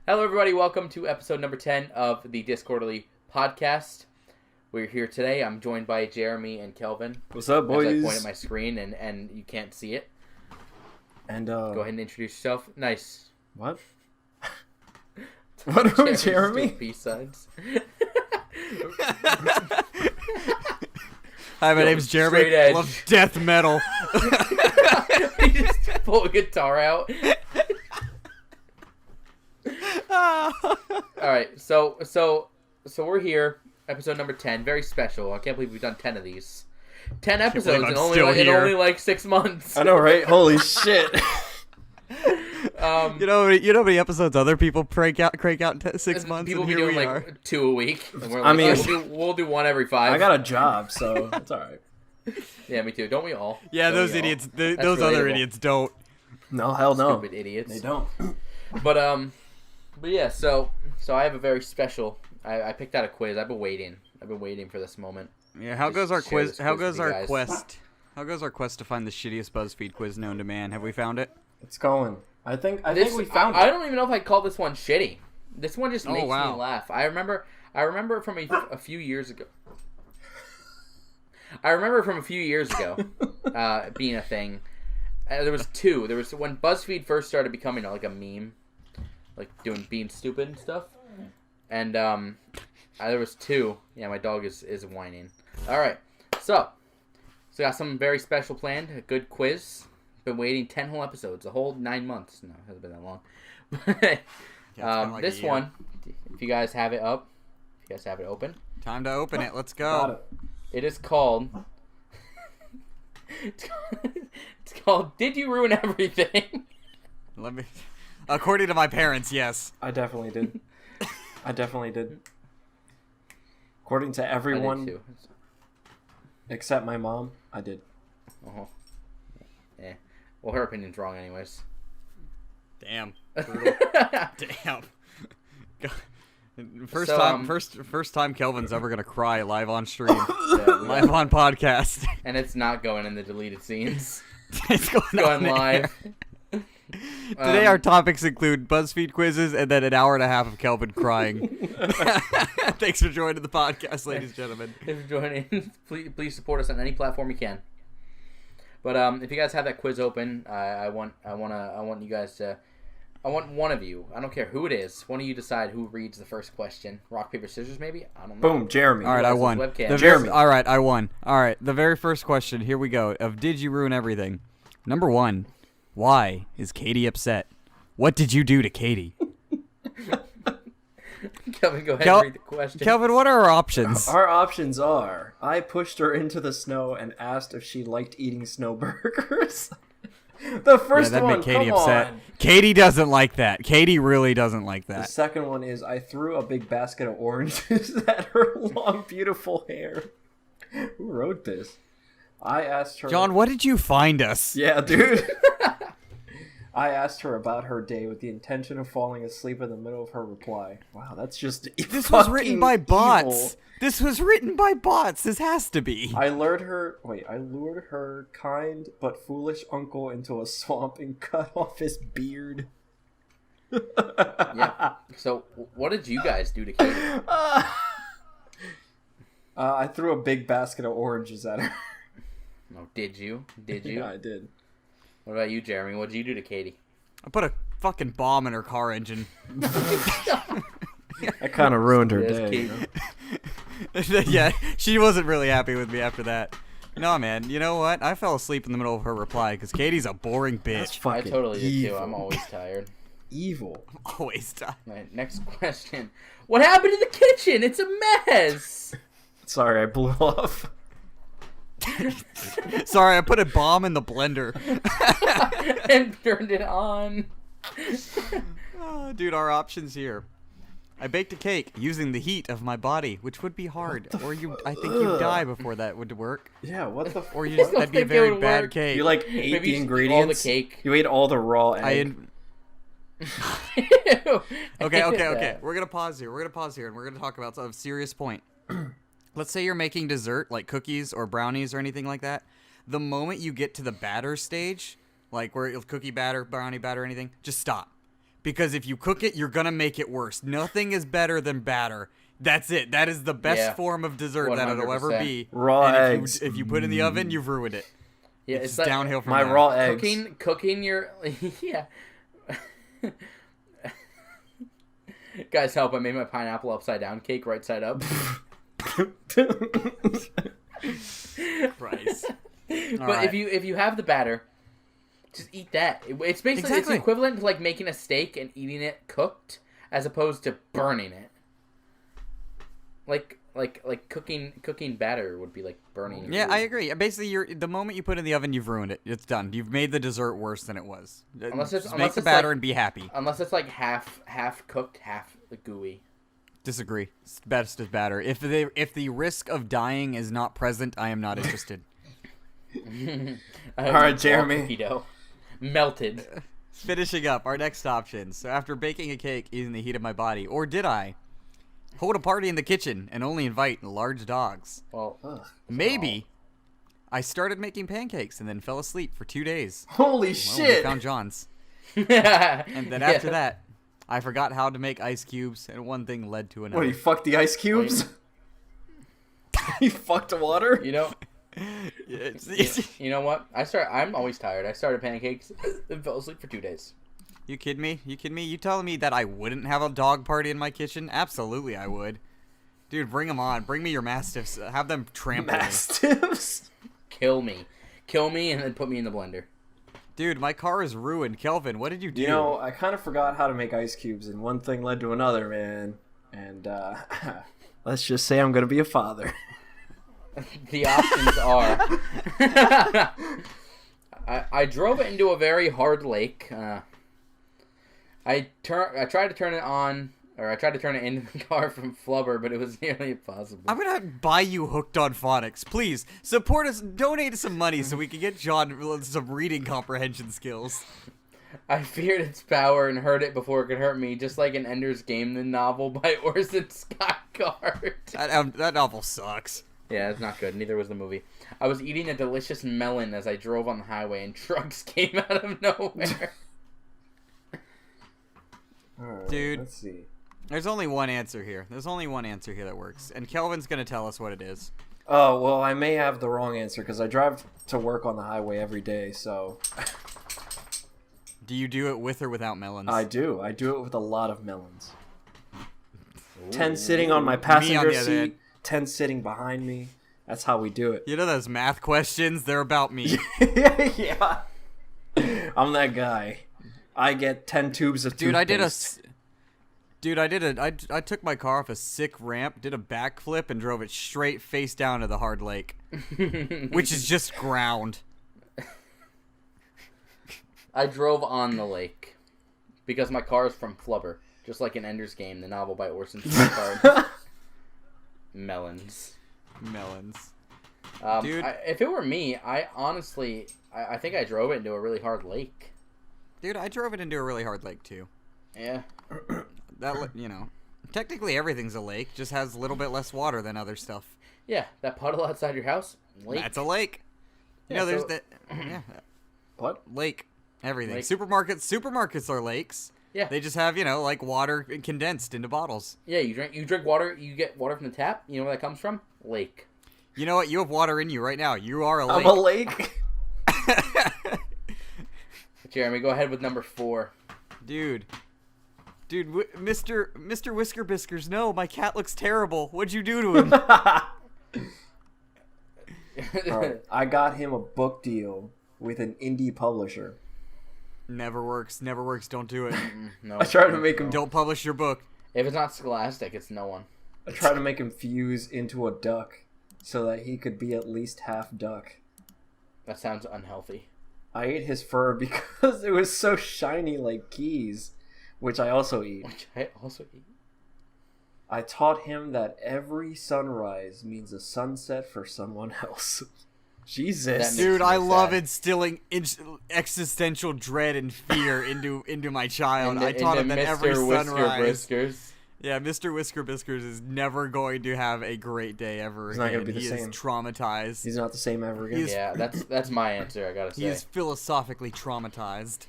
Hello, everybody. Welcome to episode number 10 of the Discordly podcast. We're here today. I'm joined by Jeremy and Kelvin. What's up, boys? As I point at my screen and you can't see it. And go ahead and introduce yourself. Nice. What? What are Jeremy? Peace signs. Hi, my name's Jeremy. I love death metal. He just pull a guitar out. Alright, so we're here. Episode number 10. Very special. I can't believe we've done 10 of these. 10 episodes in only like 6 months. I know, right? Holy shit. You know how many episodes other people crank out in 6 months? People and be here doing we like are. 2 a week. And we're I like, mean, we'll do one every 5. I got a job, so it's alright. Yeah, me too. Don't we all? Yeah, those idiots. Those other idiots don't. No, hell no. Stupid idiots. They don't. But yeah. So I have a very special. I picked out a quiz. I've been waiting for this moment. Yeah. How goes our quiz? How goes our guys. quest? How goes our quest to find the shittiest BuzzFeed quiz known to man? Have we found it? It's going. I think we found it. I don't even know if I'd call this one shitty. This one just makes me laugh. I remember from a few years ago. Being a thing. There was 2. There was when BuzzFeed first started becoming like a meme, like being stupid and stuff. And there was 2. Yeah, my dog is whining. All right, so got something very special planned. A good quiz. Been waiting 10 whole episodes, a whole 9 months. No, it hasn't been that long. This one, if you guys have it up, if you guys have it open. Time to open it. Let's go. Got it. It is called. It's called Did You Ruin Everything? According to my parents, yes. I definitely did. According to everyone, I did too. except my mom, I did. Uh-huh. Yeah. Well, her opinion's wrong, anyways. Damn. Damn. First time Kelvin's ever gonna cry live on stream, live on podcast, and it's not going in the deleted scenes. It's going live. Today our topics include BuzzFeed quizzes and then an hour and a half of Kelvin crying. Thanks for joining the podcast, ladies and gentlemen. Thanks for joining. Please support us on any platform you can. But if you guys have that quiz open, I want you guys to. I want one of you. I don't care who it is. One of you decide who reads the first question. Rock, paper, scissors, maybe. I don't know. Boom, Jeremy. All right, I won. Jeremy. All right, I won. All right, the very first question. Here we go. Of Did You Ruin Everything? Number 1. Why is Katie upset? What did you do to Katie? Kelvin, go ahead and read the question. Kelvin, what are our options? Our options are: I pushed her into the snow and asked if she liked eating snow burgers. The first that'd one, make Katie come upset. on. Katie doesn't like that. Katie really doesn't like The that. second one is: I threw a big basket of oranges at her long, beautiful hair. Who wrote this? I asked her... John, what did you find us? Yeah, dude. I asked her about her day with the intention of falling asleep in the middle of her reply. Wow, that's just This was written by bots. evil. This was written by bots. This has to be. I lured her kind but foolish uncle into a swamp and cut off his beard. Yeah. So, what did you guys do to Katie? I threw a big basket of oranges at her. No, did you? Did you? Yeah, I did. What about you, Jeremy? What did you do to Katie? I put a fucking bomb in her car engine. I kind of ruined her Yes, day. Katie. You know? Yeah, she wasn't really happy with me after that. No, man. You know what? I fell asleep in the middle of her reply because Katie's a boring That's bitch. I fucking totally did evil. too. I'm always tired. Evil. Always die. Right, next question. What happened to the kitchen? It's a mess. Sorry, I blew off. Sorry, I put a bomb in the blender. And turned it on. Oh, dude, our options here. I baked a cake using the heat of my body, which would be hard. Or I think you'd die before that would work. Yeah, what the Or don't that'd be a think it very would bad work. cake. You like ate Maybe the you just eat ingredients? all the cake. You ate all the raw egg? Okay. We're gonna pause here. And we're gonna talk about a serious point. Let's say you're making dessert, like cookies or brownies or anything like that. The moment you get to the batter stage, like where it's cookie batter, brownie batter, anything, just stop. because if you cook it, you're gonna make it worse. Nothing is better than batter. That's it. That is the best form of dessert that it'll ever 100%. be. Raw and eggs. If you put it in the oven, you've ruined it. Yeah, It's like downhill from my there. raw eggs. cooking your yeah. Guys, help! I made my pineapple upside down cake right side up. Price. But if you have the batter, just eat that. It's basically it's equivalent to like making a steak and eating it cooked, as opposed to burning it. Like cooking batter would be like burning. Yeah, food. I agree. Basically, the moment you put it in the oven, you've ruined it. It's done. You've made the dessert worse than it was. Just make the batter and be happy. Unless it's like half cooked, half gooey. Disagree. It's best as batter. If the risk of dying is not present, I am not interested. All right, Jeremy. Cookie dough. Melted. Finishing up our next options. So after baking a cake in the heat of my body, or did I hold a party in the kitchen and only invite large dogs? Well, maybe I started making pancakes and then fell asleep for 2 days. Holy Well, shit! we found John's. and And then after that, I forgot how to make ice cubes, and one thing led to another. What, you fucked the ice cubes? You fucked the water? you know, It's- you know what? I'm always tired. I started pancakes and fell asleep for 2 days. You kidding me? You kidding me? You telling me that I wouldn't have a dog party in my kitchen? Absolutely, I would. Dude, bring them on. Bring me your mastiffs. Have them trample me. Mastiffs? Kill me, and then put me in the blender. Dude, my car is ruined. Kelvin, what did you do? You know, I kind of forgot how to make ice cubes, and one thing led to another, man. And, let's just say I'm gonna be a father. The options are... I drove it into a very hard lake. I tried to turn it on, or I tried to turn it into the car from Flubber, but it was nearly impossible. I'm gonna buy you Hooked on Phonics. Please, support us. Donate some money so we can get John some reading comprehension skills. I feared its power and heard it before it could hurt me, just like in Ender's Game, the novel by Orson Scott Card. That novel sucks. Yeah, it's not good. Neither was the movie. I was eating a delicious melon as I drove on the highway, and trucks came out of nowhere. Alright, Dude. let's see. There's only one answer here. There's only one answer here that works. And Kelvin's gonna tell us what it is. Oh, well, I may have the wrong answer, because I drive to work on the highway every day, so... Do you do it with or without melons? I do. I do it with a lot of melons. Ooh. 10 sitting on my Me passenger on the other hand. seat, 10 sitting behind me. That's how we do it. You know those math questions? They're about me. Yeah. I'm that guy. I get 10 tubes of Dude, toothpaste. I took my car off a sick ramp, did a backflip, and drove it straight face down to the hard lake, which is just ground. I drove on the lake because my car is from Flubber, just like in Ender's Game, the novel by Orson Scott Card. Melons. Dude. If it were me, I honestly think I drove it into a really hard lake. Dude, I drove it into a really hard lake, too. Yeah. Technically everything's a lake, just has a little bit less water than other stuff. Yeah, that puddle outside your house, lake. That's a lake. Yeah, There's so- that. Yeah, What? lake. Everything. Lake. Supermarkets are lakes. Yeah. They just have, like water condensed into bottles. Yeah, you drink water, you get water from the tap. You know where that comes from? Lake. You know what? You have water in you right now. You are a lake. I'm a lake? Jeremy, go ahead with number 4. Dude, Mr. Whisker Biskers, no, my cat looks terrible. What'd you do to him? Alright, I got him a book deal with an indie publisher. Never works. Don't do it. No. I tried to make him. Don't publish your book. If it's not Scholastic, it's no one. I tried to make him fuse into a duck so that he could be at least half duck. That sounds unhealthy. I ate his fur because it was so shiny like keys, which I also eat. Which I also eat. I taught him that every sunrise means a sunset for someone else. Jesus. That makes Dude, me I love sad. instilling existential dread and fear into my child. Into- I taught him into that every Mr. Whisker sunrise. Briskers. Yeah, Mr. Whisker Biskers is never going to have a great day ever He's not again. gonna be the He is same. traumatized. He's not the same ever again. He's- Yeah, that's my answer, I gotta say. He is philosophically traumatized.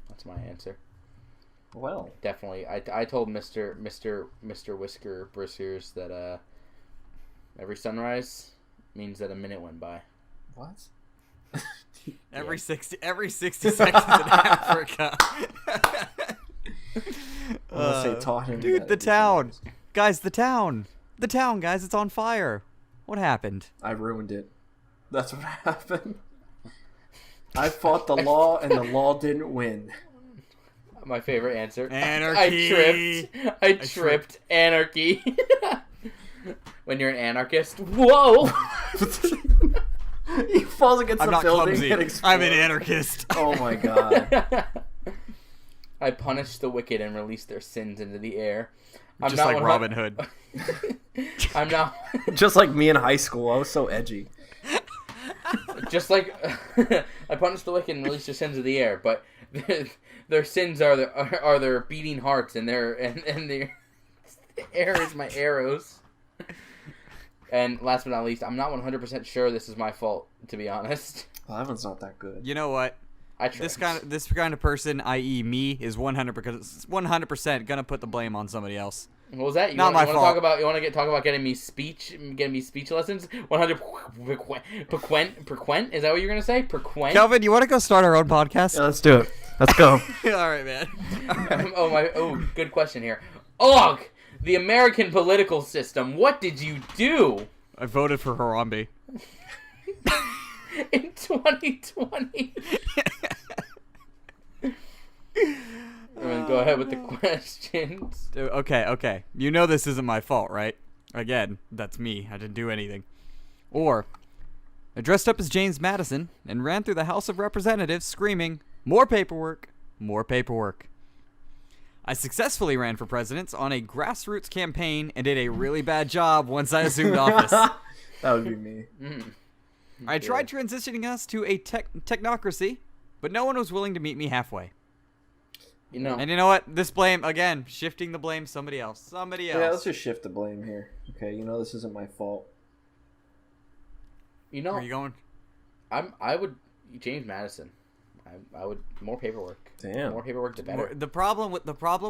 That's my answer. Well, definitely. I told Mr. Whisker Bristers that every sunrise means that a minute went by. what? Every 60 seconds in Africa. Unless they taught him. Dude, that the every town. sunrise. Guys, the town. The town, guys, it's on fire. What happened? I ruined it. That's what happened. I fought the law, and the law didn't win. My favorite answer. Anarchy. I tripped. Anarchy. When you're an anarchist. Whoa! He falls against I'm the not building clumsy. and explodes. I'm an anarchist. Oh my god. I punish the wicked and release their sins into the air. I'm Just not like 100 Robin Hood. I'm not Just like me in high school, I was so edgy. just like I punish the wicked and release their sins into the air, but their sins are their beating hearts and their the air is my arrows. And last but not least, I'm not 100% sure this is my fault, to be honest. Well, that one's not that good. You know what? I tripped. This kind of person, i.e. me, is 100% gonna put the blame on somebody else. What was that? Not my fault. You want to talk about getting me speech lessons? 100 perquent? Is that what you're gonna say? Perquent? Kelvin, you want to go start our own podcast? Yeah, let's do it. Let's go. All right, man. All right. Good question here. Ugh! The American political system. What did you do I voted for Harambe. in 2020? Go ahead with the questions. Okay. You know this isn't my fault, right? Again, that's me. I didn't do anything. Or, I dressed up as James Madison and ran through the House of Representatives screaming, "More paperwork, more paperwork." I successfully ran for president on a grassroots campaign and did a really bad job once I assumed office. That would be me. I tried transitioning us to a technocracy, but no one was willing to meet me halfway. You know. And you know what? This blame, again, shifting the blame somebody else. Yeah, let's just shift the blame here. Okay, this isn't my fault. Where are you going? I would James Madison. I would more paperwork. Damn. More paperwork, the better. The problem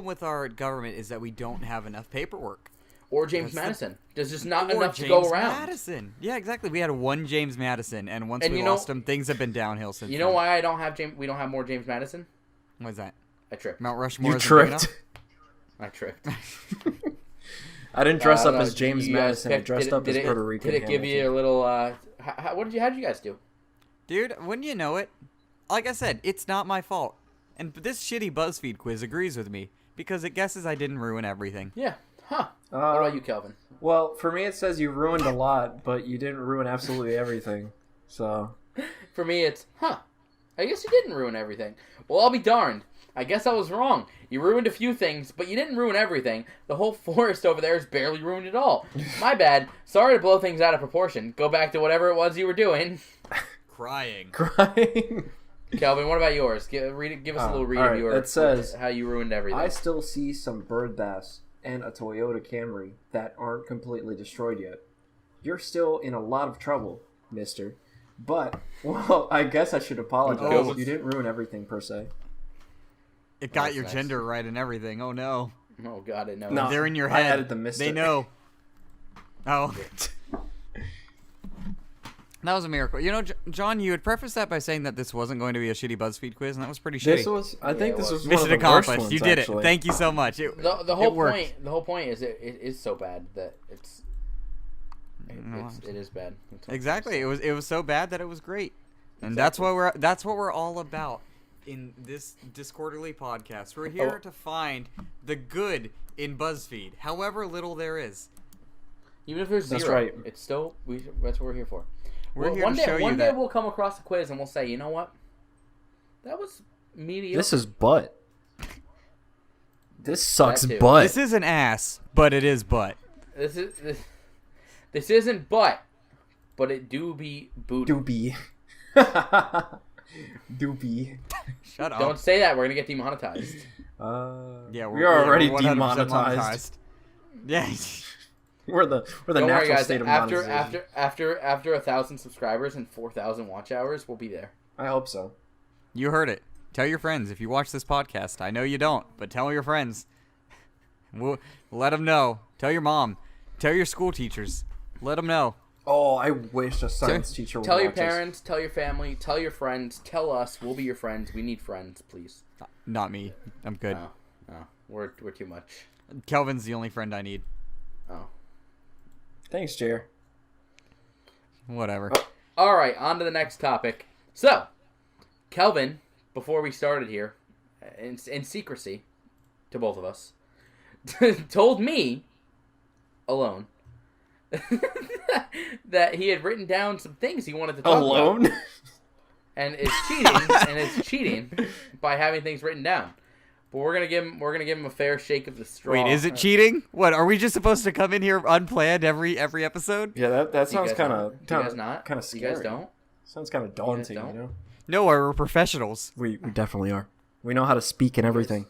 with our government is that we don't have enough paperwork. Or James Madison. There's just not Or enough James to go around. Madison. Yeah, exactly. We had one James Madison, and once And we you know- lost him, things have been downhill since. You know then. why I don't have we don't have more James Madison? Why is that? I tripped. Mount Rushmore. You isn't big enough? tripped. I tripped. I didn't dress I up don't as know. James You guys Madison. I picked- dressed up as Puerto Rican. Did it give you a little? How did you guys do? Dude, wouldn't you know it? Like I said, it's not my fault. And this shitty BuzzFeed quiz agrees with me because it guesses I didn't ruin everything. Yeah. Huh. What about you, Kelvin? Well, for me, it says you ruined a lot, but you didn't ruin absolutely everything. So. For me, it's I guess you didn't ruin everything. Well, I'll be darned. I guess I was wrong. You ruined a few things, but you didn't ruin everything. The whole forest over there is barely ruined at all. My bad. Sorry to blow things out of proportion. Go back to whatever it was you were doing. Crying. Kelvin, what about yours? Give us a little review. Right. It says how you ruined everything. I still see some bird bass and a Toyota Camry that aren't completely destroyed yet. You're still in a lot of trouble, mister. But, well, I guess I should apologize. Oh. You didn't ruin everything, per se. It got That's your nice. gender right and everything. Oh no. Oh God, I know. No. They're in your I head. added the mister. They know. Oh. That was a miracle. You know, John, you had prefaced that by saying that this wasn't going to be a shitty BuzzFeed quiz, and that was pretty shitty. I think it this was. was one of Mission the worst accomplished. ones, You did actually. it. Thank you so much. The whole worked. The whole point is it is so bad that it is bad. Exactly. It was so bad that it was great, and that's what we're all about in this Discorderly podcast. We're here to find the good in BuzzFeed, however little there is. Even if there's zero, That's right. it's still that's what we're here for. We're here one to day, show you one day that. we'll come across a quiz and we'll say, you know what? That was mediocre. This is butt. This sucks That too. butt. This is an ass, but it is butt. This isn't but it do be booty. Doobie. Doobie. Shut up. Don't say that. We're gonna get demonetized. Yeah, we are already 100% demonetized. Yeah. We're the Don't natural worry, guys. state of After monetization. 1,000 subscribers and 4,000 watch hours, we'll be there. I hope so. You heard it. Tell your friends if you watch this podcast. I know you don't, but tell your friends. We'll let them know. Tell your mom. Tell your school teachers. Let them know. Oh, I wish a science teacher would Tell your watch us. parents, tell your family, tell your friends, tell us. We'll be your friends. We need friends, please. Not me. I'm good. No, we're too much. Kelvin's the only friend I need. Oh. Thanks, Jer. Whatever. All right, on to the next topic. So, Kelvin, before we started here, in secrecy, to both of us, told me, alone, that he had written down some things he wanted to talk Alone? about. And it's cheating by having things written down. But we're gonna give him a fair shake of the straw. Wait, is it cheating? What, are we just supposed to come in here unplanned every episode? Yeah, that sounds kind of scary. You guys don't? Sounds kind of daunting, don't? you know? No, we're professionals. We definitely are. We know how to speak and everything.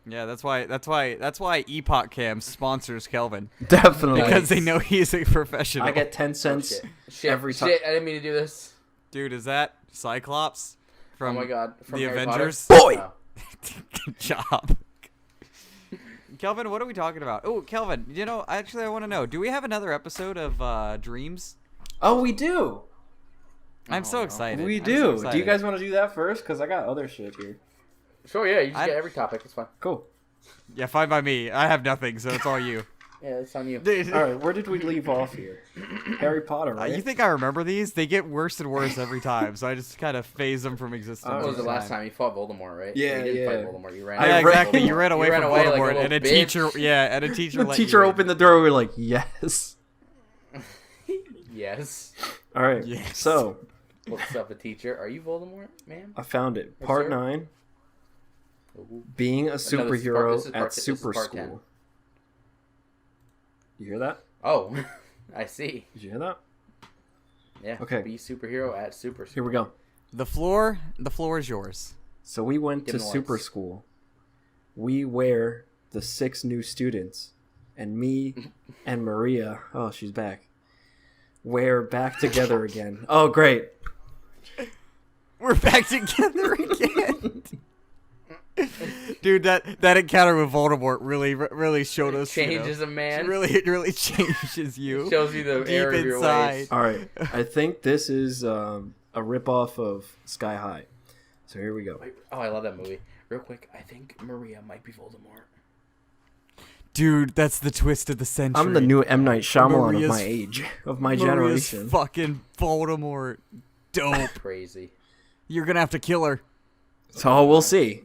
Yeah, that's why Epoch Cam sponsors Kelvin. Definitely. Because they know he's a professional. I get 10 cents every time. Shit, I didn't mean to do this. Dude, is that Cyclops from Oh my god, from the Harry Avengers? Potter? Boy! Oh. Good job. Kelvin, what are we talking about? Oh, Kelvin, I want to know, do we have another episode of Dreams? Oh, we do. I'm so no. excited. We I'm do. so Do excited. you guys want to do that first? Because I got other shit here. Sure, yeah, you just get every topic. It's fine. Cool. Yeah, fine by me. I have nothing, so it's all you. Yeah, it's on you. All right, where did we leave off here? Harry Potter, right? You think I remember these? They get worse and worse every time, so I just kind of phase them from existence. When was the each last time you fought Voldemort, right? Yeah, you didn't yeah. fight Voldemort. You ran. Yeah, I ran- exactly. You ran away You ran from away like a Voldemort, little and a bitch. teacher. Yeah, and a teacher. The let teacher you in. opened the door. We were like, yes. Yes. All right. Yes. So What's up, a teacher? Are you Voldemort, ma'am? I found it. Yes, Part sir. 9. Ooh. Being a No, this is superhero this is at this is super part 10. school. You hear that? Oh, I see. Did you hear that? Yeah. Okay. Be superhero at super. Here we go. The floor is yours. So we went Dim to the super lights. school. We were the 6 new students, and me and Maria. Oh, she's back. We're back together again. Oh, great. We're back together again. Dude, that encounter with Voldemort really showed us. Changes a man. It really changes you. Shows you the deep error of your inside. ways. All right. I think this is a ripoff of Sky High. So here we go. Oh, I love that movie. Real quick, I think Maria might be Voldemort. Dude, that's the twist of the century. I'm the new M. Night Shyamalan Maria's- of my age, of my Maria's generation. fucking Voldemort. Dope. Crazy. You're gonna have to kill her. So we'll see.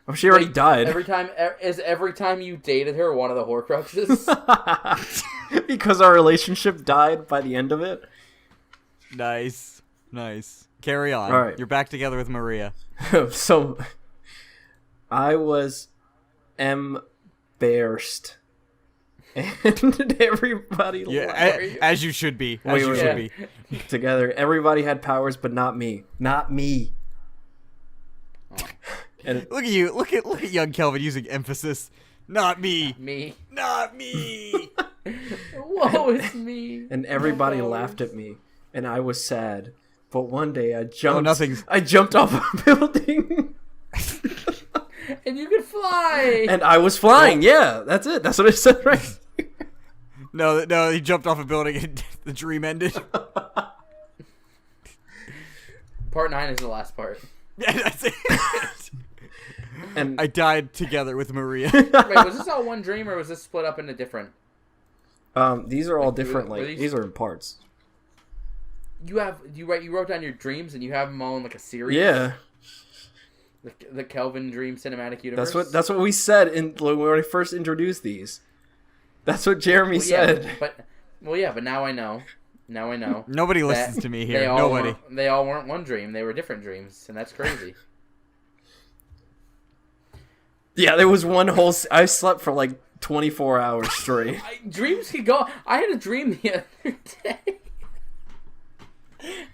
Oh, she already Wait, died. Every time you dated her one of the Horcruxes? Because our relationship died by the end of it. Nice. Carry on. All right. You're back together with Maria. So I was embarrassed. And everybody Yeah, laughed. as you should be. As Wait, you wait, should wait. be. Together. Everybody had powers, but not me. Not me. And Look at you. Look at young Kelvin using emphasis. Not me. Me. Not me. Whoa, it's me. and everybody No. laughed at me, and I was sad. But one day I jumped. nothing's- I jumped off a building, And you can fly. and I was flying. Yeah, that's it. That's what I said, right? No, he jumped off a building and the dream ended. Part 9 is the last part. Yeah, that's it. And I died together with Maria. Wait, was this all one dream or was this split up into different? these are all different. were Like these- these are in parts. You wrote down your dreams and you have them all in like a series. Yeah, The Kelvin Dream Cinematic Universe. that's what we said when we first introduced these. That's what Jeremy said. But now I know. Now I know. Nobody that listens to me here. They all Nobody. They all weren't one dream. They were different dreams, and that's crazy. Yeah, there was one whole. I slept for like 24 hours straight. Dreams can go. I had a dream the other day.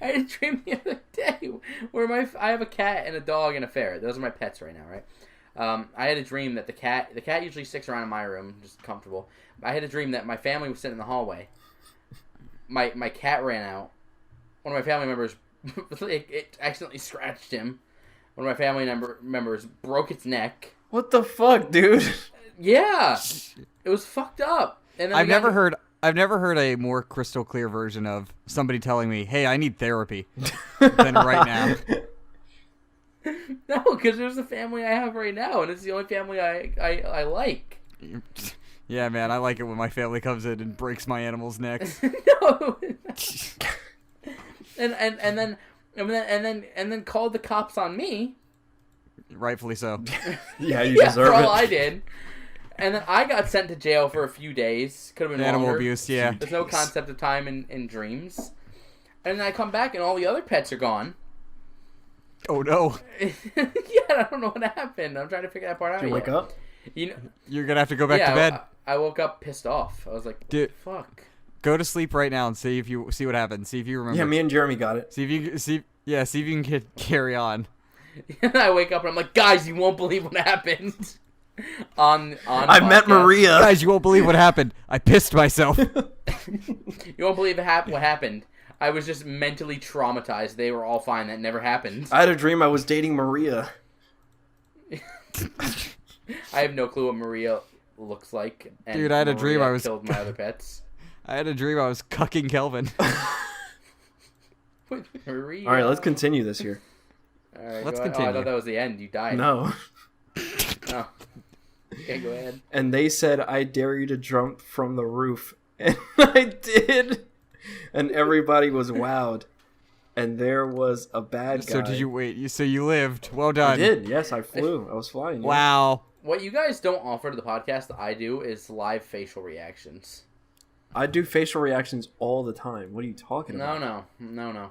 I had a dream the other day where I have a cat and a dog and a ferret. Those are my pets right now, right? I had a dream that the cat usually sticks around in my room, just comfortable. I had a dream that my family was sitting in the hallway. My cat ran out. One of my family members, it accidentally scratched him. one of my family members broke its neck. What the fuck, dude? Yeah, it was fucked up. And then I've never heard a more crystal clear version of somebody telling me, "Hey, I need therapy," than right now. No, because there's the family I have right now, and it's the only family I like. Yeah, man, I like it when my family comes in and breaks my animals' necks. No. and then called the cops on me. Rightfully so. Yeah, you deserve for all it. I did. And then I got sent to jail for a few days. Could have been Animal longer. abuse, yeah. There's no concept of time in dreams. And then I come back and all the other pets are gone. Oh no. Yeah, I don't know what happened. I'm trying to figure that part out. Did you wake up? You know, You're gonna have to go back to bed. I woke up pissed off. I was like, Dude. fuck. Go to sleep right now and see what happens. See if you remember. Yeah, me and Jeremy got it. See if you can carry on. And I wake up and I'm like, guys, you won't believe what happened. on I met podcast. Maria. Guys, you won't believe what happened. I pissed myself. You won't believe what happened. I was just mentally traumatized. They were all fine. That never happened. I had a dream I was dating Maria. I have no clue what Maria looks like. And Dude, I had a dream Maria I was killed my other pets. I had a dream I was cucking Kelvin. Maria. All right, let's continue this here. All right, Let's go ahead. continue. Oh, I thought that was the end. You died. No. Oh. Okay, go ahead. And they said, I dare you to jump from the roof. And I did. And everybody was wowed. And there was a bad guy. So did you wait? So you lived. Well I done. did. Yes, I flew. I was flying. Yeah. Wow. What you guys don't offer to the podcast that I do is live facial reactions. I do facial reactions all the time. What are you talking about? No.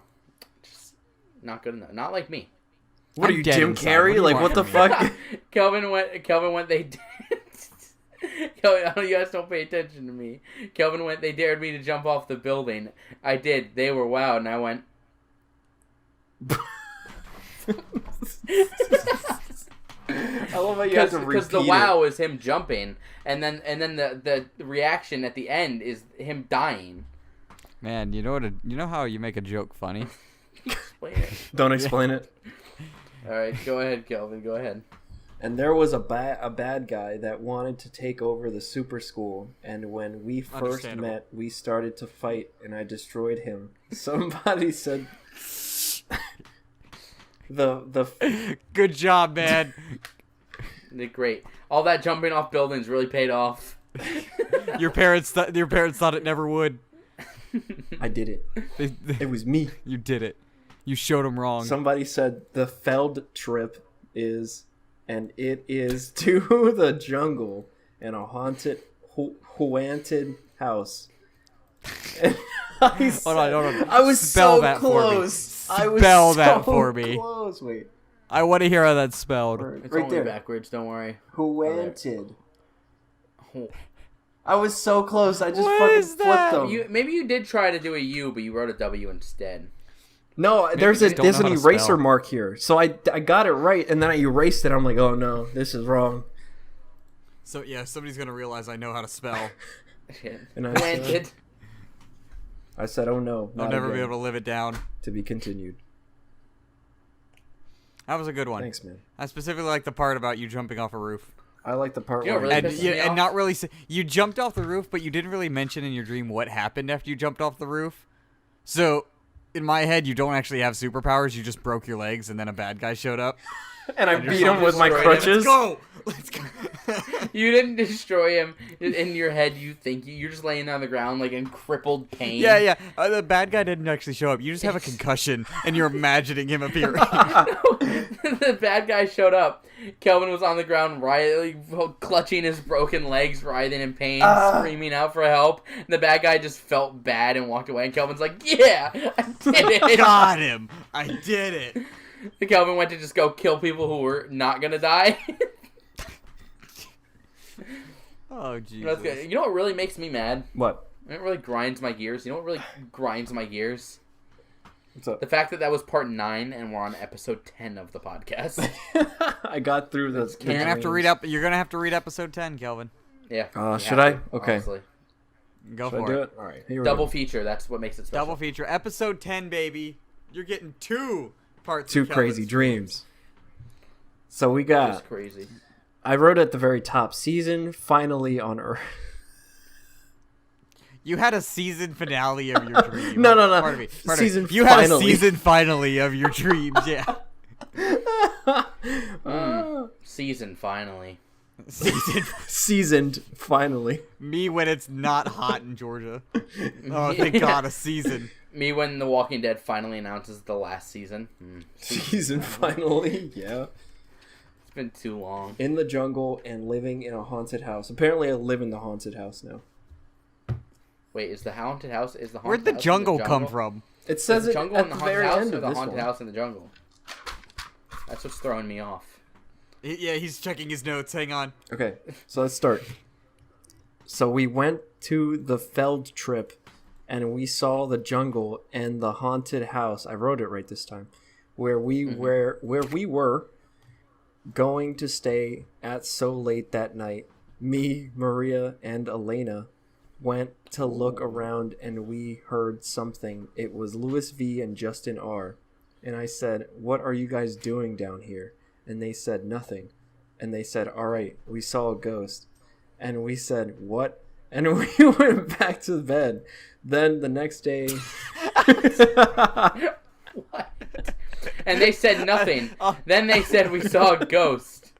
Just not good enough. Not like me. What are I'm you, dead Jim inside. Carrey? What do you Like, want what the from me? fuck? Kelvin went, they did. Kelvin, you guys don't pay attention to me. Kelvin went, they dared me to jump off the building. I did. They were wowed, and I went. I love how you have to repeat Because the wow is him jumping, and then the reaction at the end is him dying. Man, you know how you make a joke funny? Explain it. Don't explain it. All right, go ahead, Kelvin. Go ahead. And there was a bad guy that wanted to take over the super school. And when we first Understandable. met, we started to fight, and I destroyed him. Somebody said, the Good job, man. Great. All that jumping off buildings really paid off. Your parents thought it never would. I did it. It was me. You did it. You showed them wrong. Somebody said the Feld trip is, and it is to the jungle and a haunted house. And Hold on. I was Spell so that for me. close. I was Spell so that for me. Close. Wait. I want to hear how that's spelled. It's Right only there. backwards. Don't worry. Haunted. Oh. I was so close. I just What fucking is that? flipped them. Maybe you did try to do a U, but you wrote a W instead. No, there's you just don't there's know an how to eraser spell. mark here. So I got it right, and then I erased it. I'm like, oh no, this is wrong. So yeah, somebody's gonna realize I know how to spell. Shit. And I Planted. said, oh no, I'll not never be again. able to live it down. To be continued. That was a good one. Thanks, man. I specifically like the part about you jumping off a roof. I like the part You know where what And, pisses me and off? not really. You jumped off the roof, but you didn't really mention in your dream what happened after you jumped off the roof. So, in my head, you don't actually have superpowers. You just broke your legs, and then a bad guy showed up. and I And beat you're him with my destroyed him. crutches. Let's go. You didn't destroy him. In your head, you think you're just laying on the ground like in crippled pain. Yeah. The bad guy didn't actually show up. You just have a concussion, and you're imagining him appearing. The bad guy showed up. Kelvin was on the ground, clutching his broken legs, writhing in pain, screaming out for help. And the bad guy just felt bad and walked away. And Kelvin's like, "Yeah, I did it." Got him. I did it. And Kelvin went to just go kill people who were not gonna die. Oh, That's Jesus. good. You know what really makes me mad? What? It really grinds my gears. You know what really grinds my gears? What's up? The fact that was part 9 and we're on episode 10 of the podcast. I got through the. You're gonna have to read up. You're gonna have to read episode 10, Kelvin. Yeah. you should have I? Okay. honestly. Go Should I for do it. it? All right. Here we Double go. feature. That's what makes it special. Double feature, episode 10, baby. You're getting 2 parts. Two of Kelvin's crazy dreams. So we That's got. crazy. I wrote at the very top, season finally on Earth. You had a season finale of your dream. No. Pardon me. Season You had a finally. season finally of your dreams. Yeah. Season finally. Seasoned finally. Me when it's not hot in Georgia. Oh, thank God, a season. Me when The Walking Dead finally announces the last season. Season finally, yeah. It's been too long. In the jungle and living in a haunted house. Apparently, I live in the haunted house now. Wait, is the haunted house? Is the haunted Where'd the house in jungle come from? It says the it jungle at in the the haunted very house, end or of the this haunted one. house in the jungle? That's what's throwing me off. Yeah, he's checking his notes. Hang on. Okay, so let's start. So we went to the Feld trip, and we saw the jungle and the haunted house. I wrote it right this time, where we were going to stay at so late that night. Me, Maria, and Elena went to look around, and we heard something. It was Louis V and Justin R. And I said, "What are you guys doing down here?" And they said, "Nothing." And they said, "All right, we saw a ghost." And we said, "What?" And we went back to bed. Then the next day... What? And they said nothing. Then they said we saw a ghost.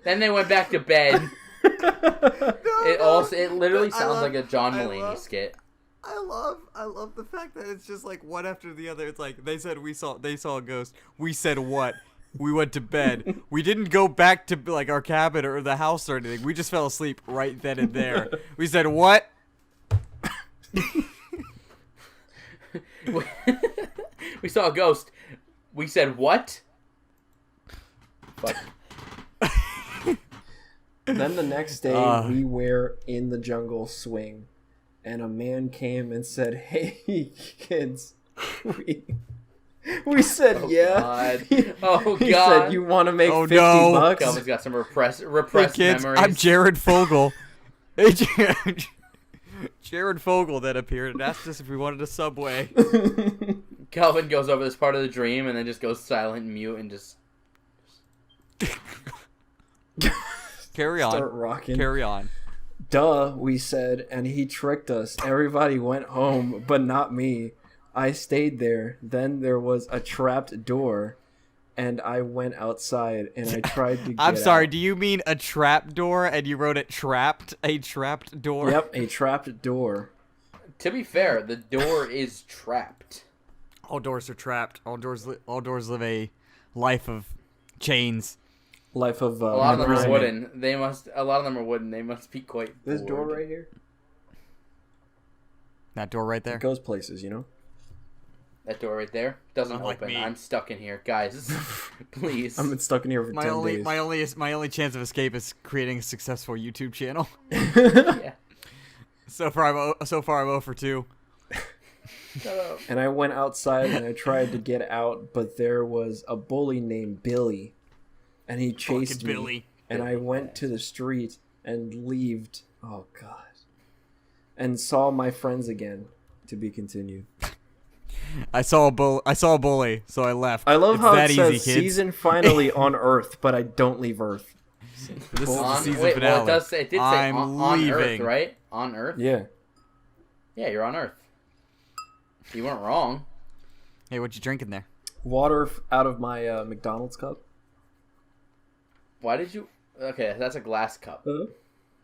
Then they went back to bed. It literally sounds like a John Mulaney skit. I love the fact that it's just like one after the other. It's like they said they saw a ghost. We said what? We went to bed. We didn't go back to like our cabin or the house or anything. We just fell asleep right then and there. We said what? We saw a ghost. We said what? Fuck. Then the next day, we were in the jungle swing, and a man came and said, "Hey, kids." We said, "Yeah." God. Oh, He God. said, "You want to make Oh, 50 no. bucks?" Kelvin's got some repressed Hey kids, memories. I'm Jared Fogle. Hey, Jared Fogle that appeared and asked us if we wanted a Subway. Kelvin goes over this part of the dream and then just goes silent and mute and just... Carry on. Start rocking. Carry on. Duh, we said, and he tricked us. Everybody went home, but not me. I stayed there. Then there was a trapped door, and I went outside, and I tried to get I'm sorry, out. do you mean a trap door and you wrote it trapped? A trapped door? Yep, a trapped door. To be fair, the door is trapped. All doors are trapped. All doors live a life of chains. Life of A lot of them are imprisonment. wooden. A lot of them are wooden. They must be quite This door bored. right here, That door right there? it goes places, you know? That door right there doesn't Unlike open. me. I'm stuck in here, guys. Please. I've been stuck in here for 10 days. My only chance of escape is creating a successful YouTube channel. Yeah. So far I'm 0 for 2. Shut up. And I went outside and I tried to get out, but there was a bully named Billy, and he chased Fucking me. Billy. And I went to the street and leaved. Oh God! And saw my friends again. To be continued. I saw a bully, so I left. I love It's how that it says easy, kids. season finally on Earth, but I don't leave Earth. This is the On, season wait, finale. well, it did say I'm on Earth, leaving. right? On Earth? Yeah. Yeah, you're on Earth. You weren't wrong. Hey, what you drinking there? Water out of my McDonald's cup. Why did you... Okay, that's a glass cup,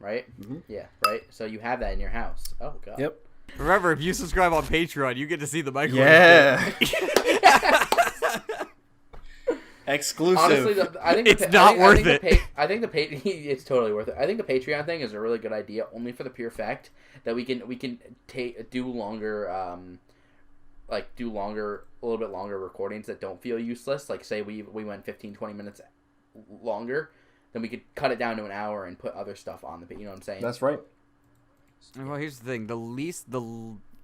right? Mm-hmm. Yeah, right? So you have that in your house. Oh, God. Yep. Remember, if you subscribe on Patreon, you get to see the microwave. Yeah. Exclusive. Honestly, I think It's not worth it. It's totally worth it. I think the Patreon thing is a really good idea, only for the pure fact that we can do longer, a little bit longer recordings that don't feel useless. Like, say we went 15, 20 minutes longer, then we could cut it down to an hour and put other stuff on the. You know what I'm saying? That's right. Well, here's the thing. The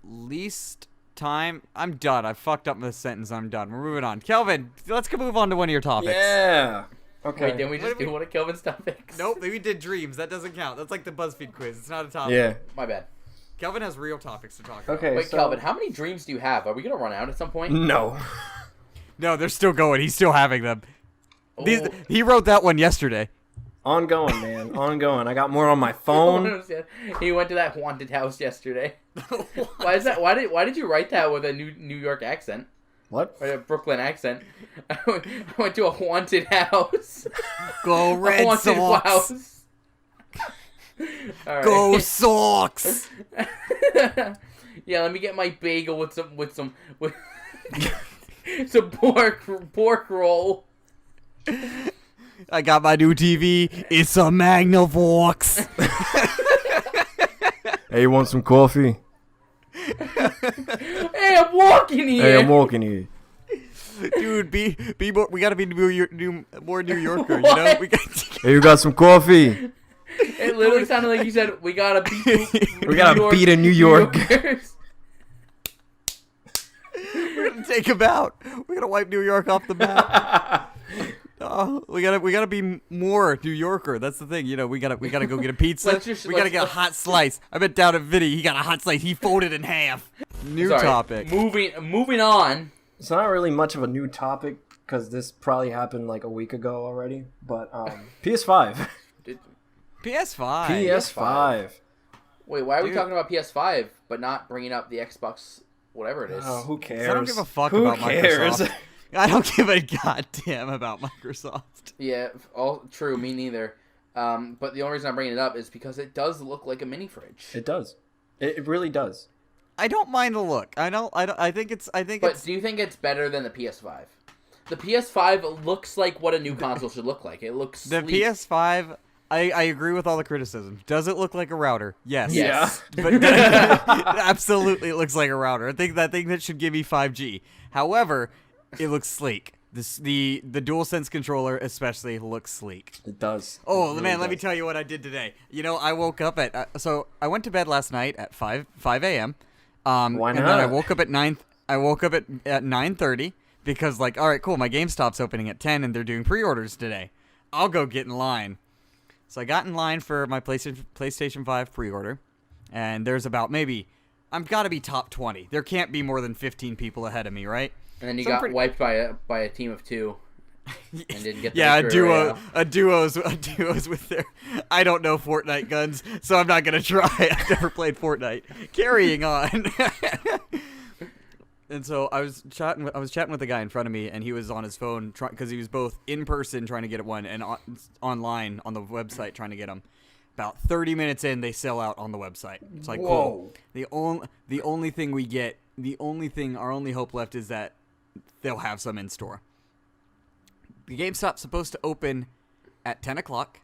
least time... I'm done. I fucked up this sentence. I'm done. We're moving on. Kelvin, let's move on to one of your topics. Yeah. Okay. Wait, didn't we just do one of Kelvin's topics? Nope, we did dreams. That doesn't count. That's like the BuzzFeed quiz. It's not a topic. Yeah. My bad. Kelvin has real topics to talk about. Okay. Wait, so... Kelvin, how many dreams do you have? Are we gonna run out at some point? No. No, they're still going. He's still having them. Oh. He wrote that one yesterday. Ongoing, man. Ongoing. I got more on my phone. He went to that haunted house yesterday. Why is that? Why did you write that with a New York accent? What? Or a Brooklyn accent? I went to a haunted house. Go Red haunted Sox. house. All Go right. Sox. Yeah, let me get my bagel with some some pork roll. I got my new TV. It's a Magnavox. Hey, you want some coffee? Hey, I'm walking here. Hey, I'm walking here. Dude, be more. We gotta be more New Yorker. You know, What? we got. Hey, you got some coffee? It literally sounded like you said, we gotta beat We gotta beat a New Yorkers. We're gonna take him out. We're gonna wipe New York off the map. We gotta be more New Yorker. That's the thing. You know, we gotta go get a pizza. We gotta get a hot slice. I bet down at Vinny, he got a hot slice. He folded in half. New Sorry, topic. Moving on. It's not really much of a new topic because this probably happened like a week ago already. But PS5. PS5. PS5. Wait, why are we Dude. talking about PS5 but not bringing up the Xbox, whatever it is? Oh, who cares? I don't give a fuck Who about cares? Microsoft. I don't give a goddamn about Microsoft. Yeah, all true. Me neither. But the only reason I'm bringing it up is because it does look like a mini fridge. It does. It really does. I don't mind the look. I think it's. But do you think it's better than the PS5? The PS5 looks like what a new console should look like. It looks the sleek. PS5. I agree with all the criticism. Does it look like a router? Yes. Yes. But absolutely, it looks like a router. I think that should give me 5G. However, it looks sleek. The DualSense controller especially looks sleek. It does. Oh It really man, let me does. tell you what I did today. You know, I woke up at so I went to bed last night at 5 a.m. Why And then not? I woke up at 9:30 because like, all right, cool, my GameStop's opening at 10 and they're doing pre-orders today. I'll go get in line. So I got in line for my PlayStation 5 pre-order, and there's about I've got to be top 20. There can't be more than 15 people ahead of me, right? And then you So I'm got wiped by a team of two and didn't get the Yeah, victory royale. a duo's with their I don't know Fortnite guns, so I'm not gonna try. I've never played Fortnite. Carrying on. And so I was chatting with the guy in front of me, and he was on his phone because he was both in person trying to get one and online on the website trying to get them. About 30 minutes in, they sell out on the website. It's like, Whoa. cool. The only thing our only hope left is that they'll have some in store. The GameStop's supposed to open at 10 o'clock.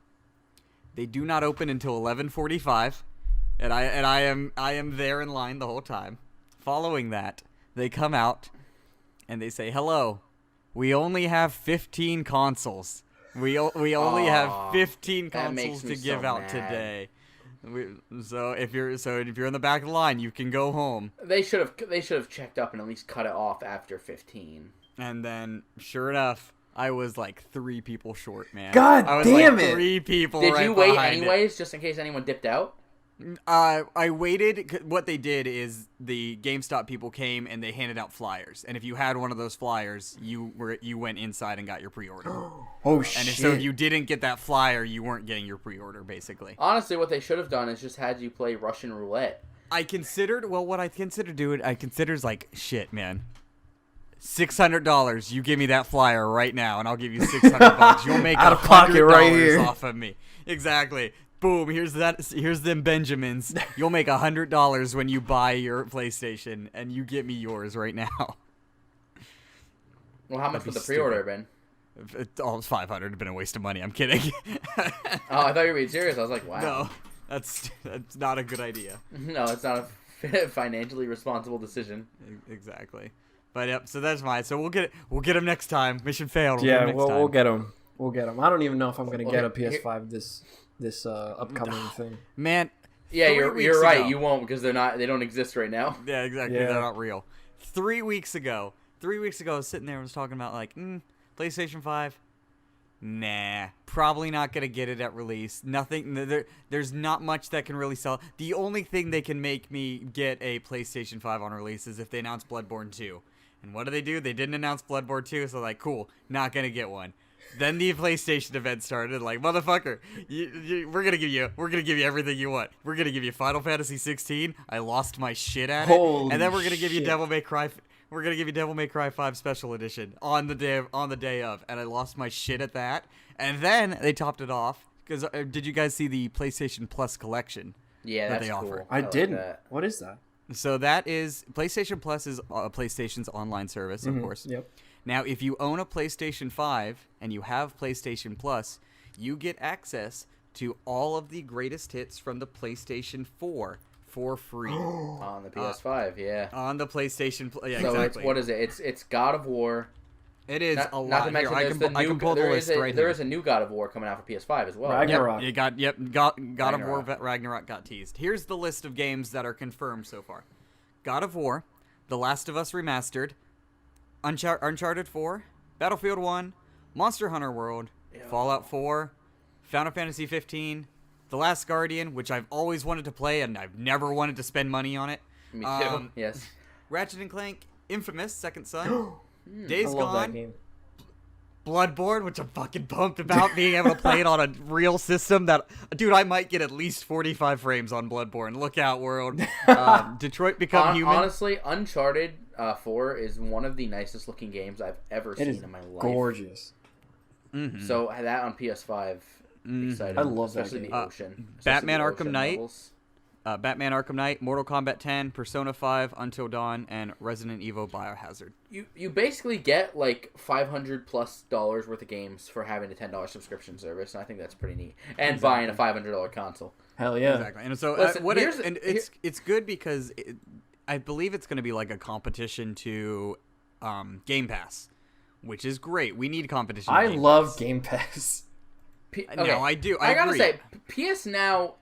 They do not open until 11:45, and I am there in line the whole time. Following that, they come out and they say, "Hello, we only have 15 consoles. We only have 15 that makes consoles me to give so out mad. today." So if you're in the back of the line, you can go home. They should have checked up and at least cut it off after 15. And then, sure enough, I was like 3 people short, man. God I was damn like it. 3 people. Did right you wait behind it. anyways, just in case anyone dipped out? I waited. What they did is the GameStop people came and they handed out flyers. And if you had one of those flyers, you went inside and got your pre-order. Oh And shit. so if you didn't get that flyer, you weren't getting your pre-order, basically. Honestly, what they should have done is just had you play Russian roulette. What I considered doing, is like, shit, man. $600. You give me that flyer right now, and I'll give you $600. You'll make Out of pocket $100 right here. off of me. Exactly. Boom. Here's them Benjamins. You'll make $100 when you buy your PlayStation, and you get me yours right now. Well, how much That'd would be the pre-order have stupid. been? It's $500. It'd been a waste of money. I'm kidding. Oh, I thought you were being serious. I was like, wow. No, that's not a good idea. No, it's not a financially responsible decision. Exactly. But yep. So that's fine. So we'll get him next time. Mission failed. We'll get Yeah, him next time. we'll get him. We'll get him. I don't even know if I'm gonna Well, get a here- PS5 this upcoming thing. Man. Yeah, 3 you're weeks right. ago- You won't because they don't exist right now. Yeah, exactly. Yeah. They're not real. 3 weeks ago, I was sitting there and was talking about like, PlayStation 5. Nah, probably not gonna get it at release. Nothing. There's not much that can really sell. The only thing they can make me get a PlayStation 5 on release is if they announce Bloodborne 2. And what do? They didn't announce Bloodborne 2, so like, cool, not gonna get one. Then the PlayStation event started. Like, motherfucker, we're gonna give you everything you want. We're gonna give you Final Fantasy 16. I lost my shit at it, and then we're gonna give you Devil May Cry. We're gonna give you Devil May Cry 5 Special Edition on the day of, and I lost my shit at that. And then they topped it off because did you guys see the PlayStation Plus collection? Yeah, that that's they cool. offer? I didn't. That. What is that? So that is PlayStation Plus is PlayStation's online service, of course. Yep. Now, if you own a PlayStation 5 and you have PlayStation Plus, you get access to all of the greatest hits from the PlayStation 4 for free. On the PS5, yeah. On the PlayStation, yeah, So exactly. what is it? It's God of War. It is Not, a lot. not to mention, Here, I can pull the list right there here. is a new God of War coming out for PS5 as well. Ragnarok. God of War Ragnarok. Ragnarok got teased. Here's the list of games that are confirmed so far: God of War, The Last of Us Remastered, Uncharted 4, Battlefield 1, Monster Hunter World, Fallout 4, Final Fantasy 15, The Last Guardian, which I've always wanted to play and I've never wanted to spend money on it. Me too. Yes. Ratchet and Clank, Infamous, Second Son, Days I love Gone, that game. Bloodborne, which I'm fucking pumped about being able to play it on a real system. That, dude, I might get at least 45 frames on Bloodborne. Look out, world. Detroit Become Human. Honestly, Uncharted 4 is one of the nicest looking games I've ever seen in my life. Gorgeous. Mm-hmm. So that on PS5, exciting. I love that especially game. the ocean. Batman Especially the Arkham ocean Knight. levels. Batman Arkham Knight, Mortal Kombat 10, Persona 5, Until Dawn, and Resident Evil Biohazard. You basically get like $500+ worth of games for having a $10 subscription service, and I think that's pretty neat. And buying a $500 console. Hell yeah. Exactly. And so Listen, it's good because I believe it's going to be like a competition to Game Pass, which is great. We need competition. I to Game love Pass. Game Pass. No, I do. I gotta agree. say, PS Now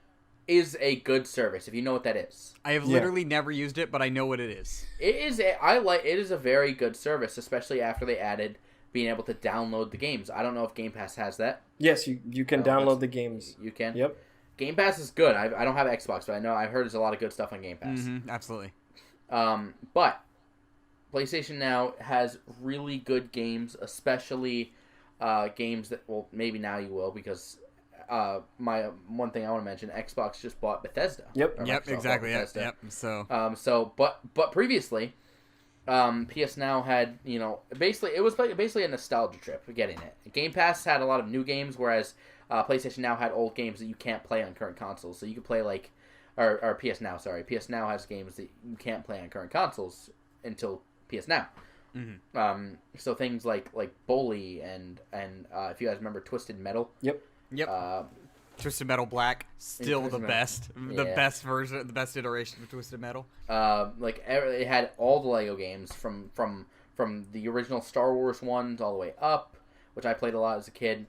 is a good service if you know what that is. I have literally never used it, but I know what it is. It is a very good service, especially after they added being able to download the games. I don't know if Game Pass has that. Yes, you can download the games. You can. Yep. Game Pass is good. I don't have Xbox, but I've heard there's a lot of good stuff on Game Pass. Mm-hmm, absolutely. But PlayStation Now has really good games, especially games that, well, maybe now you will, because my one thing I want to mention, Xbox just bought Bethesda. Yep. Or Yep. Microsoft Exactly. bought Bethesda. Yep. So. But previously, PS Now had, basically it was basically a nostalgia trip for getting it. Game Pass had a lot of new games, whereas PlayStation Now had old games that you can't play on current consoles. So you could play or PS Now, sorry. PS Now has games that you can't play on current consoles until PS Now. Mm-hmm. So things like Bully and if you guys remember Twisted Metal. Yep. Twisted Metal Black, still the Twisted best. Metal. The Yeah. best version, the best iteration of Twisted Metal. It had all the Lego games from the original Star Wars ones all the way up, which I played a lot as a kid.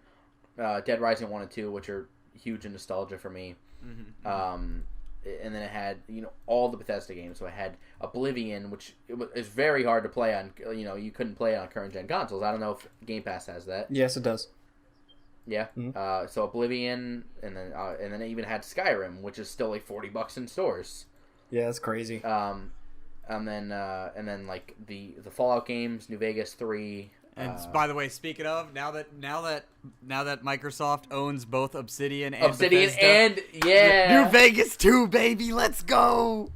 Dead Rising 1 and 2, which are huge in nostalgia for me. Mm-hmm. And then it had all the Bethesda games. So I had Oblivion, which is very hard to play on. You couldn't play it on current gen consoles. I don't know if Game Pass has that. Yes, it does. Yeah. Mm-hmm. So Oblivion, and then it even had Skyrim, which is still like $40 in stores. Yeah, that's crazy. And then like the Fallout games, New Vegas 3. And by the way, speaking of, now that Microsoft owns both Obsidian and Bethesda, and New Vegas 2, baby, let's go!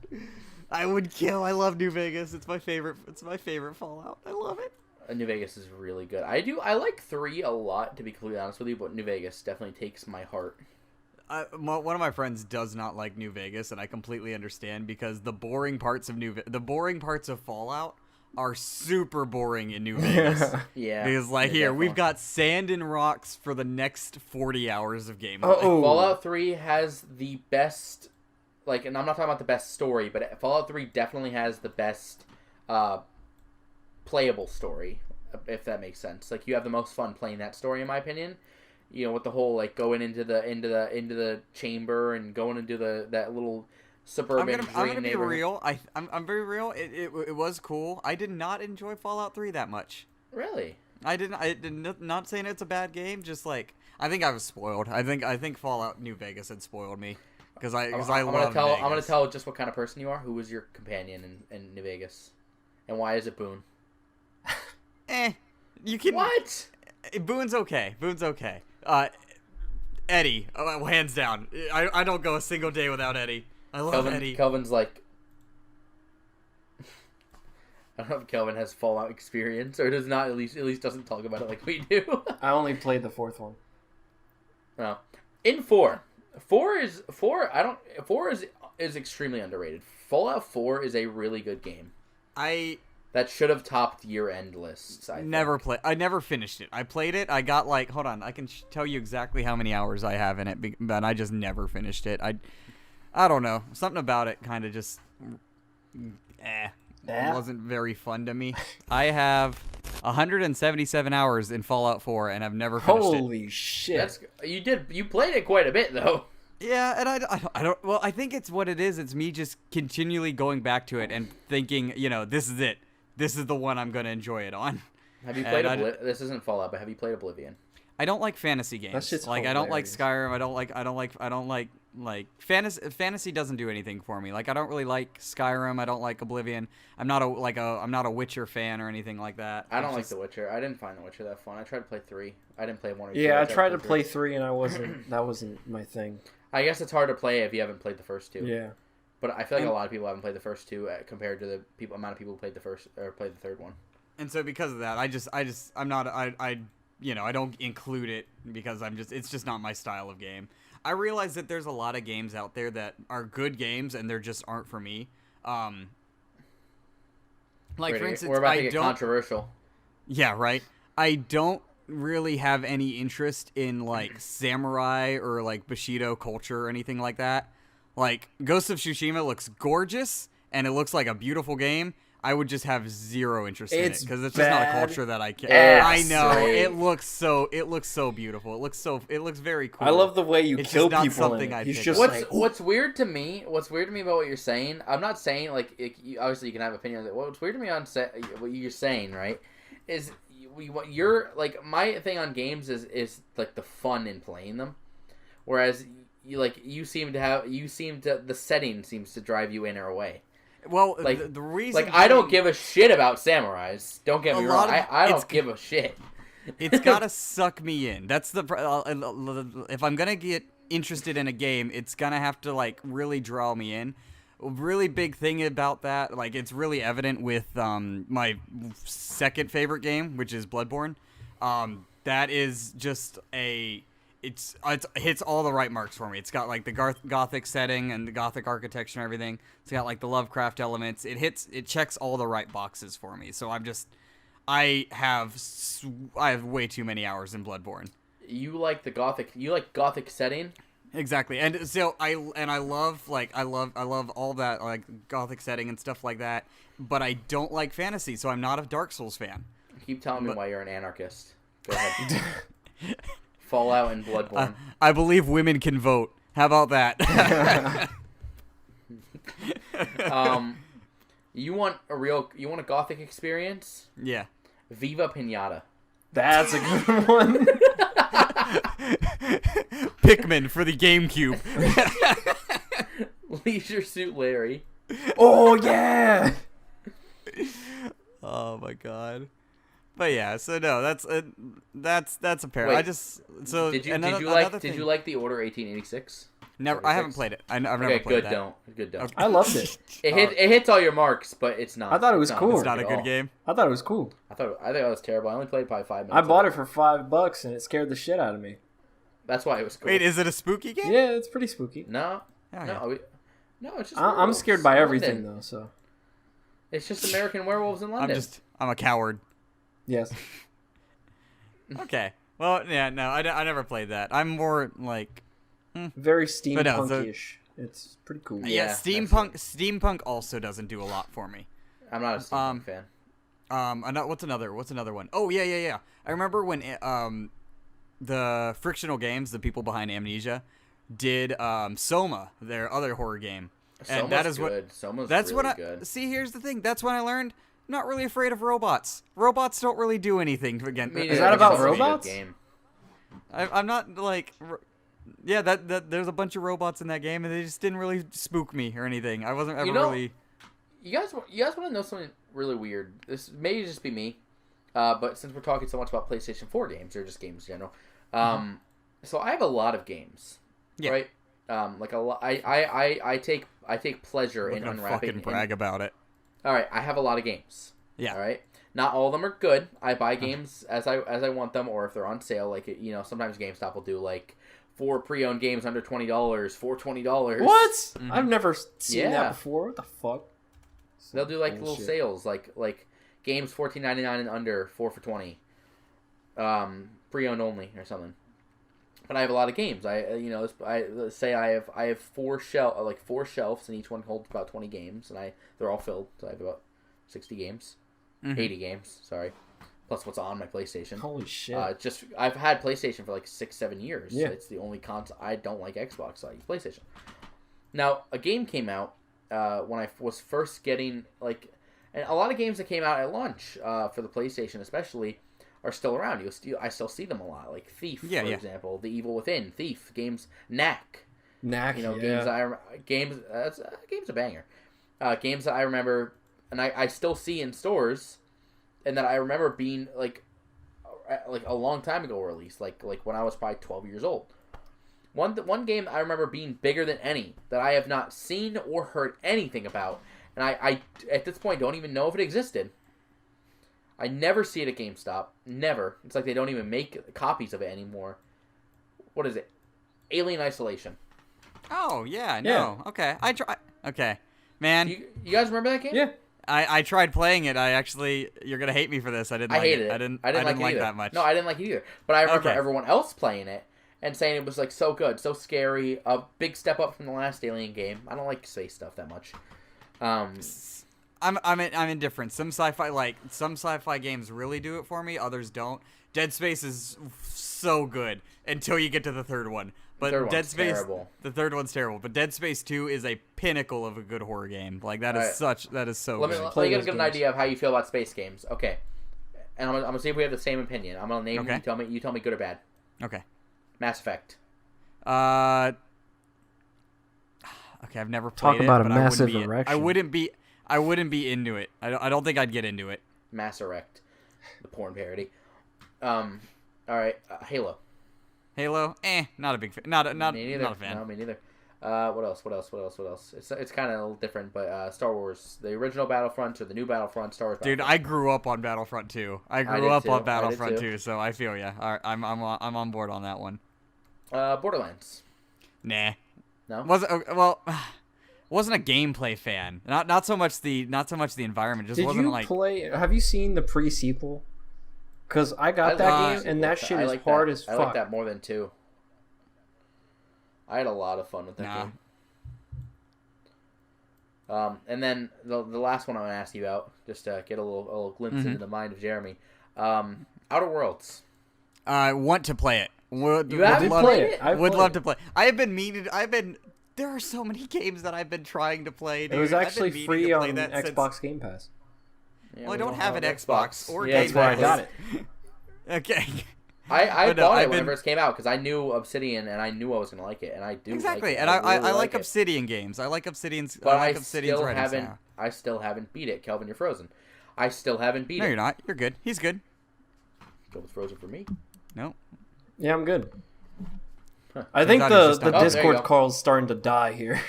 I would kill. I love New Vegas. It's my favorite. It's my favorite Fallout. I love it. New Vegas is really good. I like 3 a lot, to be completely honest with you, but New Vegas definitely takes my heart. One of my friends does not like New Vegas, and I completely understand because the boring parts of Fallout are super boring in New Vegas. Yeah. Because yeah, here we've definitely. got sand and rocks for the next 40 hours of gameplay. Uh-oh. Fallout 3 has the best, and I'm not talking about the best story, but Fallout 3 definitely has the best playable story, if that makes sense. Like, you have the most fun playing that story, in my opinion. With the whole going into the chamber and going into that little suburban I'm gonna dream be neighborhood. real. I'm very real. It was cool. I did not enjoy Fallout 3 that much. Really? I didn't. Not saying it's a bad game. Just I think I was spoiled. I think Fallout New Vegas had spoiled me because I love Vegas. I'm gonna tell just what kind of person you are. Who was your companion in New Vegas, and why is it Boone? You can. What? Boone's okay. Eddie, hands down. I don't go a single day without Eddie. I love Eddie. Kelvin's like, I don't know if Kelvin has Fallout experience or does not. At least doesn't talk about it like we do. I only played the 4th one. No, in 4 is extremely underrated. Fallout 4 is a really good game. That should have topped year-end lists. I never finished it. I played it. I got hold on. I can tell you exactly how many hours I have in it, but I just never finished it. I don't know. Something about it kind of just wasn't very fun to me. I have 177 hours in Fallout 4, and I've never finished it. Holy shit! You played it quite a bit though. Yeah, and I don't. Well, I think it's what it is. It's me just continually going back to it and thinking, this is it. This is the one I'm going to enjoy it on. Have you played This isn't Fallout, but have you played Oblivion? I don't like fantasy games. That shit's I don't like Skyrim. I don't like fantasy doesn't do anything for me. I don't really like Skyrim. I don't like Oblivion. I'm not a Witcher fan or anything like that. I don't like The Witcher. I didn't find The Witcher that fun. I tried to play 3. I didn't play 1 or 2. Yeah, I tried to play 3 and that wasn't my thing. I guess it's hard to play if you haven't played the first 2. Yeah. But I feel like a lot of people haven't played the first 2 compared to the amount of people who played the first or played the third one. And so because of that, I don't include it because it's just not my style of game. I realize that there's a lot of games out there that are good games and they just aren't for me. For instance, we're about to get controversial. Yeah, right. I don't really have any interest in samurai or Bushido culture or anything like that. Ghost of Tsushima looks gorgeous and it looks like a beautiful game. I would just have zero interest in it because it's just not a culture that I can. I know it looks so beautiful. It looks very cool. I love the way you kill not people. Something in it. He's just what's weird to me about what you're saying. I'm not saying obviously you can have opinions. What's weird to me on what you're saying, right? Is you're my thing on games is the fun in playing them, whereas the setting seems to drive you in or away. Well, the reason I don't give a shit about samurais. Don't get me wrong. I don't give a shit. It's gotta suck me in. That's if I'm gonna get interested in a game, it's gonna have to really draw me in. A really big thing about that, it's really evident with my second favorite game, which is Bloodborne. That is just it hits all the right marks for me. It's got the gothic setting and the gothic architecture and everything. It's got the Lovecraft elements. It checks all the right boxes for me. So I have way too many hours in Bloodborne. You like gothic setting? Exactly. And so I love all that gothic setting and stuff like that, but I don't like fantasy, so I'm not a Dark Souls fan. Keep telling me why you're an anarchist. Go ahead. Fallout and Bloodborne. I believe women can vote. How about that? You want a gothic experience? Yeah. Viva Pinata. That's a good one. Pikmin for the GameCube. Leisure Suit Larry. Oh yeah. Oh my god. But yeah, so no, that's apparent. Wait, did you like the Order 1886? Never. I haven't played it. I've never played that. Good don't. I loved it. It hits all your marks, but it's not. I thought it was cool. It's not a good game. I thought it was cool. I think it was terrible. I only played probably 5 minutes. I bought it for $5 and it scared the shit out of me. That's why it was cool. Wait, is it a spooky game? Yeah, it's pretty spooky. No, Oh, no, it's just. I'm scared by everything though, so. It's just American werewolves in London. I'm a coward. Yes. Okay. Well, yeah, no, I never played that. I'm more very steampunk-ish. It's pretty cool. Yeah, steampunk also doesn't do a lot for me. I'm not a steampunk fan. What's another one? Oh, yeah. I remember when the Frictional Games, the people behind Amnesia, did Soma, their other horror game. And Soma's that is good. Soma's that's really what good. See, here's the thing. That's when I learned I'm not really afraid of robots. Robots don't really do anything against. Is that about robots? I'm not yeah, that there's a bunch of robots in that game, and they just didn't really spook me or anything. I wasn't ever really. You guys want to know something really weird? This may just be me. But since we're talking so much about PlayStation 4 games or just games in general, so I have a lot of games, right? Like a lot. I take pleasure in unwrapping. Fucking brag about it. All right, I have a lot of games. Yeah. All right. Not all of them are good. I buy games as I want them, or if they're on sale. Like sometimes GameStop will do like 4 pre-owned games under $20 for $20. What? Mm-hmm. I've never seen that before. What the fuck? They'll do like little sales, like games $14.99 and under 4 for $20, pre-owned only or something. But I have a lot of games. Let's say I have 4 shelves, and each one holds about 20 games, and they're all filled. So I have about 60 games, 80 games. Sorry, plus what's on my PlayStation. Holy shit! I've had PlayStation for like 6-7 years. Yeah. It's the only console. I don't like Xbox, so I use PlayStation. Now a game came out when I was first getting and a lot of games that came out at launch for the PlayStation especially are still around. I still see them a lot, like Thief, for example, The Evil Within, Thief games, Knack, games. Game's a banger. Games that I remember, and I still see in stores, and that I remember being like a long time ago released, like when I was probably 12 years old. One game I remember being bigger than any that I have not seen or heard anything about, and I at this point don't even know if it existed. I never see it at GameStop. Never. It's like they don't even make copies of it anymore. What is it? Alien Isolation. Oh, yeah, no. Okay. Okay. Man. You guys remember that game? Yeah. I tried playing it. You're going to hate me for this. I hated it. I didn't like it that much. No, I didn't like it either. But I remember everyone else playing it and saying it was like so good, so scary, a big step up from the last Alien game. I don't like space stuff that much. I'm indifferent. Some sci-fi games really do it for me. Others don't. Dead Space is so good until you get to the third one. But Dead Space, terrible. The third one's terrible. But Dead Space 2 is a pinnacle of a good horror game. Like that is so good. Let me get an idea of how you feel about space games. Okay, and I'm gonna see if we have the same opinion. I'm gonna name you. You tell me good or bad. Okay. Mass Effect. Okay, I've never played it. Talk about a massive erection. I wouldn't be into it. I don't think I'd get into it. Mass Erect, the porn parody. All right, Halo. Halo, not a big fan. Not a fan. No, me neither. What else? It's kind of a little different, but Star Wars, the original Battlefront or the new Battlefront, Star Wars. Dude, I grew up on Battlefront 2. I grew up on Battlefront 2, so I feel ya. All right, I'm on board on that one. Borderlands. Nah. No. Wasn't a gameplay fan. Not so much the environment. Just wasn't like. Have you seen the pre-sequel? Because I got that game, and that shit is hard as fuck. I like that more than 2. I had a lot of fun with that game. And then the last one I'm going to ask you about, just to get a little glimpse into the mind of Jeremy. Outer Worlds. I want to play it. Would love to play. I have been meaning. There are so many games that I've been trying to play. Dude. It was actually free on Xbox Game Pass. Yeah, well, I don't have an Xbox or Game Pass. That's where I got it. Okay. I bought it when it first came out because I knew Obsidian and I knew I was going to like it, and I do. Exactly, like it. And I really like Obsidian games. I like Obsidian's. But I like Obsidian's writings. I still haven't beat it. Kelvin, you're frozen. I still haven't beat it. No, you're not. You're good. He's good. Kelvin's frozen for me. No. Yeah, I'm good. Huh. I think the Discord call's starting to die here.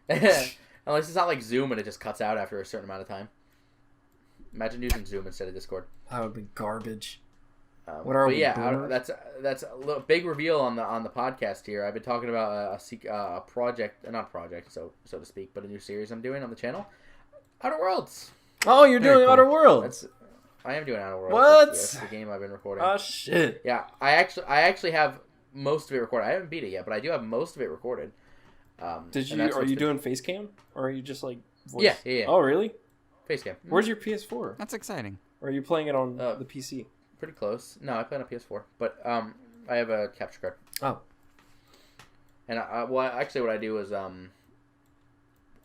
Unless it's not like Zoom and it just cuts out after a certain amount of time. Imagine using Zoom instead of Discord. That would be garbage. What are we? Yeah, that's a little big reveal on the podcast here. I've been talking about a project, not a project, so to speak, but a new series I'm doing on the channel, Outer Worlds. Oh, you're doing Outer Worlds. I am doing Outer Worlds. What? That's the game I've been recording. Oh shit. Yeah, I actually have most of it recorded. I haven't beat it yet, but I do have most of it recorded. Are you doing face cam or are you just like voice? Yeah. Oh really? Face cam. Where's your PS4? That's exciting. Or are you playing it on the PC? Pretty close. No, I play on a PS4, but I have a capture card. Oh. And actually, what I do is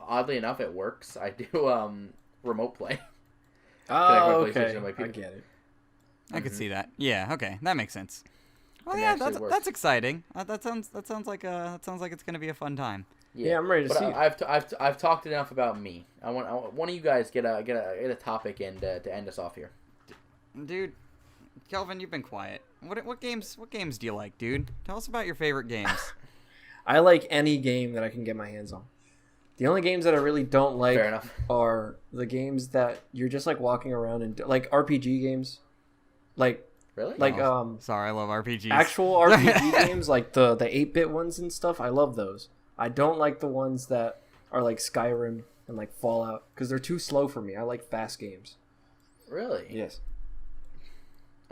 oddly enough, it works. I do remote play. Oh, okay. I get it. I could see that. Yeah. Okay, that makes sense. Well, yeah, that's exciting. That sounds like it's gonna be a fun time. Yeah, I'm ready to see. I've talked enough about me. I want one of you guys get a topic in to end us off here. Dude, Kelvin, you've been quiet. What games do you like, dude? Tell us about your favorite games. I like any game that I can get my hands on. The only games that I really don't like Fair enough. are the games that you're just like walking around and like RPG games, like Really? Sorry, I love RPGs. actual RPG games, like the 8-bit ones and stuff. I love those. I don't like the ones that are like Skyrim and like Fallout because they're too slow for me. I like fast games. Really? Yes,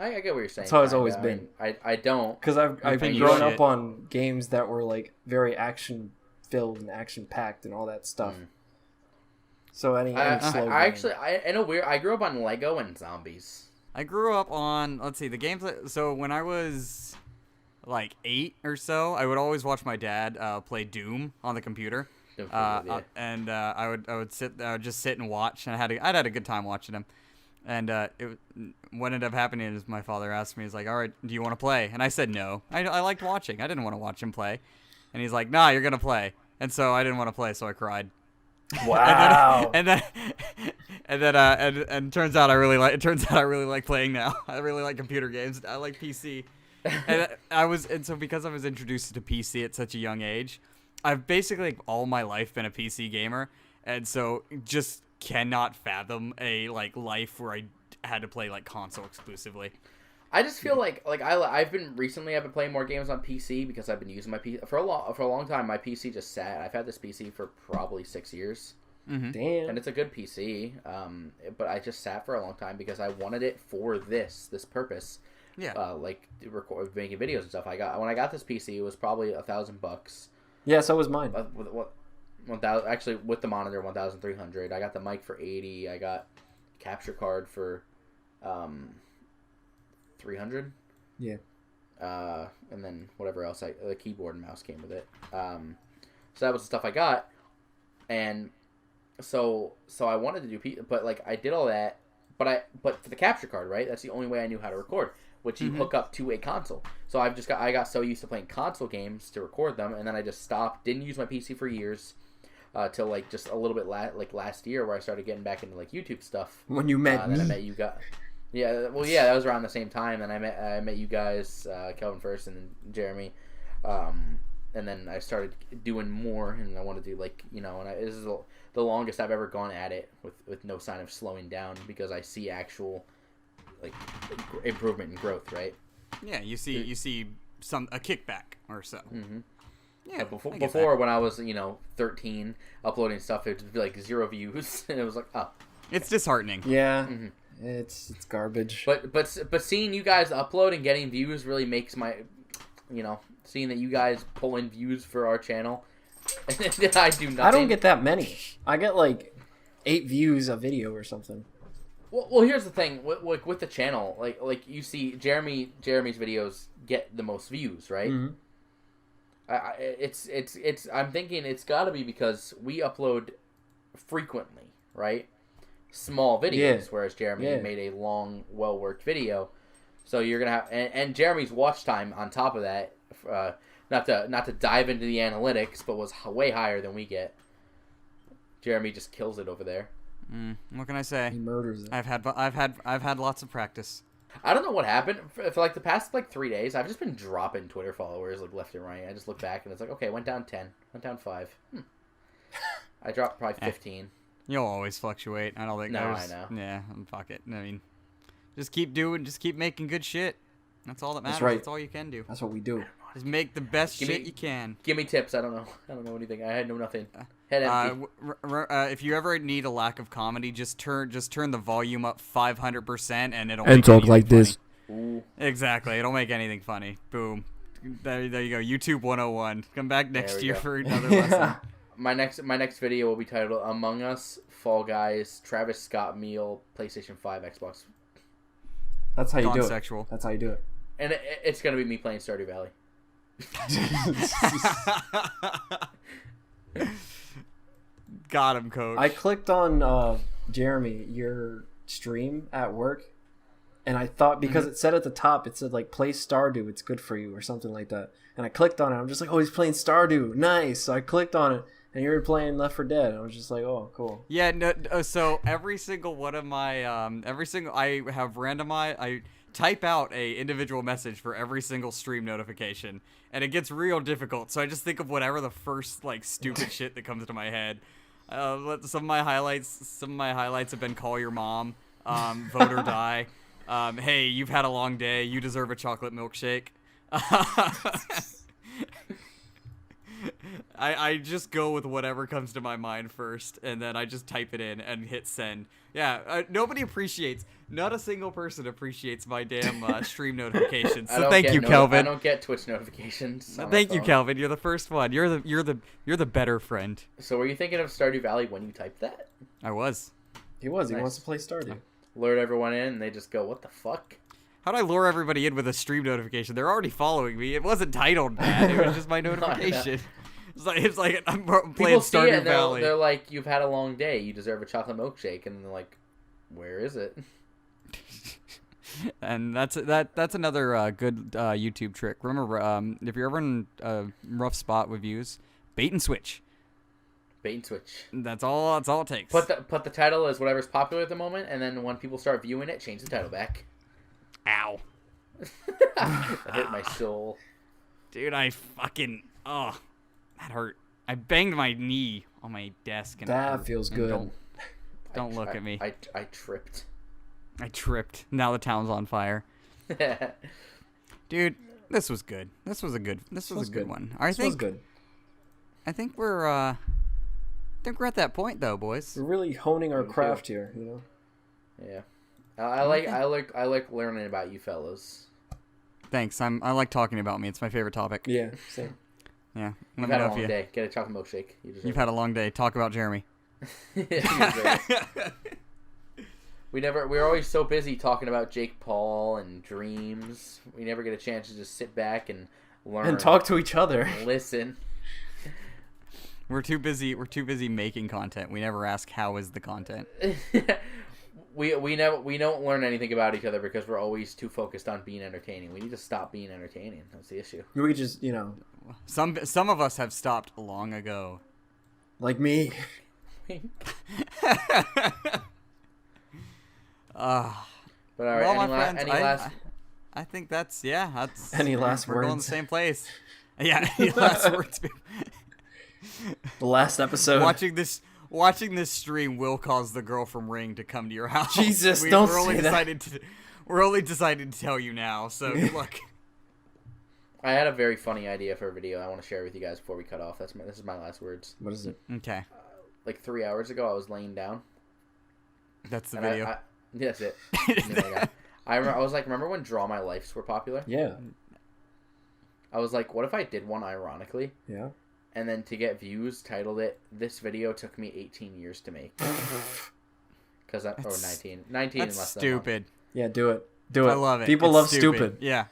I get what you're saying. that's how it's kinda. always I been. mean, I don't. Because I've been grown shit. up on games that were like very action filled and action packed and all that stuff. So any slow I game. actually, I know weird. I grew up on Lego and zombies. I grew up on, let's see, the games so when I was like 8 or so, I would always watch my dad play Doom on the computer. And I would just sit and watch, and I'd had a good time watching him. And what ended up happening is my father asked me, he's like, all right, do you want to play? And I said no. I liked watching. I didn't want to watch him play. And he's like, nah, you're going to play. And so I didn't want to play, so I cried. Wow. and turns out I really like playing now. I really like computer games. I like PC. And so because I was introduced to PC at such a young age, I've basically all my life been a PC gamer, and so just cannot fathom a life where I had to play console exclusively. I just feel like I've been playing more games on PC because I've been using my PC for a long time. My PC just sat. I've had this PC for probably 6 years. Mm-hmm. Damn. And it's a good PC, but I just sat for a long time because I wanted it for this purpose. Yeah. Making videos and stuff. When I got this PC, it was probably $1,000. Yeah, so was mine. With 1,000 actually with the monitor, 1,300. I got the mic for 80. I got capture card for 300. Yeah. And then whatever else, the keyboard and mouse came with it. So that was the stuff I got, and so I wanted to do, but I did all that, but for the capture card, right? That's the only way I knew how to record, which you hook up to a console. So I got so used to playing console games to record them, and then I just stopped. Didn't use my PC for years, till just a little bit last year, where I started getting back into YouTube stuff. When you met me. Then I met you guys. Yeah, well, yeah, that was around the same time, and I met you guys, Kelvin first, and then Jeremy, and then I started doing more, and I want to do this is the longest I've ever gone at it with no sign of slowing down because I see actual improvement and growth, right? Yeah, you see a kickback or so. Mm-hmm. Yeah, before when I was 13 uploading stuff, it would be 0 views, and it was oh. It's disheartening. Yeah. Mm-hmm. It's garbage. But seeing you guys upload and getting views really makes my, seeing that you guys pull in views for our channel, and then I do nothing. I don't get that many. I get 8 views a video or something. Well, here's the thing with the channel, you see Jeremy's videos get the most views, right? Mm-hmm. I'm thinking it's got to be because we upload frequently, right? Small videos, whereas Jeremy made a long, well-worked video. So you're gonna have, and Jeremy's watch time on top of that, not to dive into the analytics, but was way higher than we get. Jeremy just kills it over there. What can I say? He murders it. I've had lots of practice. I don't know what happened for the past 3 days. I've just been dropping Twitter followers left and right. I just look back and it's okay, went down 10, went down 5. I dropped probably 15. You'll always fluctuate. I don't think. No, I know. Yeah, fuck it. I mean, just keep making good shit. That's all that matters. That's right. That's all you can do. That's what we do. Just make the best shit you can. Give me tips. I don't know anything. I know nothing. Head empty. If you ever need a lack of comedy, just turn the volume up 500% and it'll And make talk like funny. this. Ooh. Exactly. It'll make anything funny. Boom. There you go. YouTube 101. Come back next year for another lesson. My next video will be titled Among Us, Fall Guys, Travis Scott meal, PlayStation 5, Xbox. That's how you do Sexual. it. That's how you do it. And it's gonna be me playing Stardew Valley. Got him, coach. I clicked on Jeremy, your stream at work, and I thought because it said at the top, it said play Stardew, it's good for you or something like that. And I clicked on it. I'm just oh, he's playing Stardew, nice. So I clicked on it, And you were playing Left 4 Dead. I was just like, oh, cool. Yeah, no, so every single one of my, I have randomized, I type out a individual message for every single stream notification, and it gets real difficult, so I just think of whatever the first, like, stupid shit that comes to my head. Some of my highlights have been call your mom, vote or die, hey, you've had a long day, you deserve a chocolate milkshake. I just go with whatever comes to my mind first, and then I just type it in and hit send. Yeah, nobody appreciates, not a single person appreciates my damn stream notifications. So thank you, Kelvin. I don't get Twitch notifications. Thank you, Kelvin. You're the first one. You're the better friend. So were you thinking of Stardew Valley when you typed that? I was. He was. Nice. He wants to play Stardew. Lured everyone in, and they just go, "What the fuck?" How'd I lure everybody in with a stream notification? They're already following me. It wasn't titled that. It was just my notification. It's like I'm playing People see it Stardew and Valley. they're like, "You've had a long day. You deserve a chocolate milkshake." And they're like, "Where is it?" And that's another good YouTube trick. Remember, if you're ever in a rough spot with views, bait and switch. Bait and switch. That's all it takes. Put the title as whatever's popular at the moment, and then when people start viewing it, change the title back. Ow. That hit my soul. Dude, that hurt. I banged my knee on my desk. And That feels good. Don't look at me. I tripped. I tripped. Now the town's on fire. Dude, this was good. This was a good one. This was good. I think we're at that point though, boys. We're really honing our craft here, you know. Yeah. I like learning about you fellas. Thanks. I like talking about me. It's my favorite topic. Yeah, same. Yeah. You've had a long day. Get a chocolate milkshake. You've had a long day. Talk about Jeremy. We're always so busy talking about Jake Paul and dreams. We never get a chance to just sit back and learn and talk to each other. And listen. We're too busy making content. We never ask how is the content. we don't learn anything about each other because we're always too focused on being entertaining. We need to stop being entertaining. That's the issue. We just, you know, some of us have stopped long ago. Like me. But all right, well, any last? I think that's Any last we're words? going in the same place. Yeah, any last words? The last episode. Watching this stream will cause the girl from Ring to come to your house. Jesus, we're don't only say decided that. We're only decided to tell you now. So good luck. I had a very funny idea for a video I want to share with you guys before we cut off. This is my last words. What is it? Okay. Like 3 hours ago, I was laying down. That's the video. That's it. I was like, remember when Draw My Lifes were popular? Yeah. I was like, what if I did one ironically? Yeah. And then to get views, titled it, "This video took me 18 years to make." Or 19 in That's less than stupid. Yeah, do it. Do it. I love it. People It's love stupid. Yeah.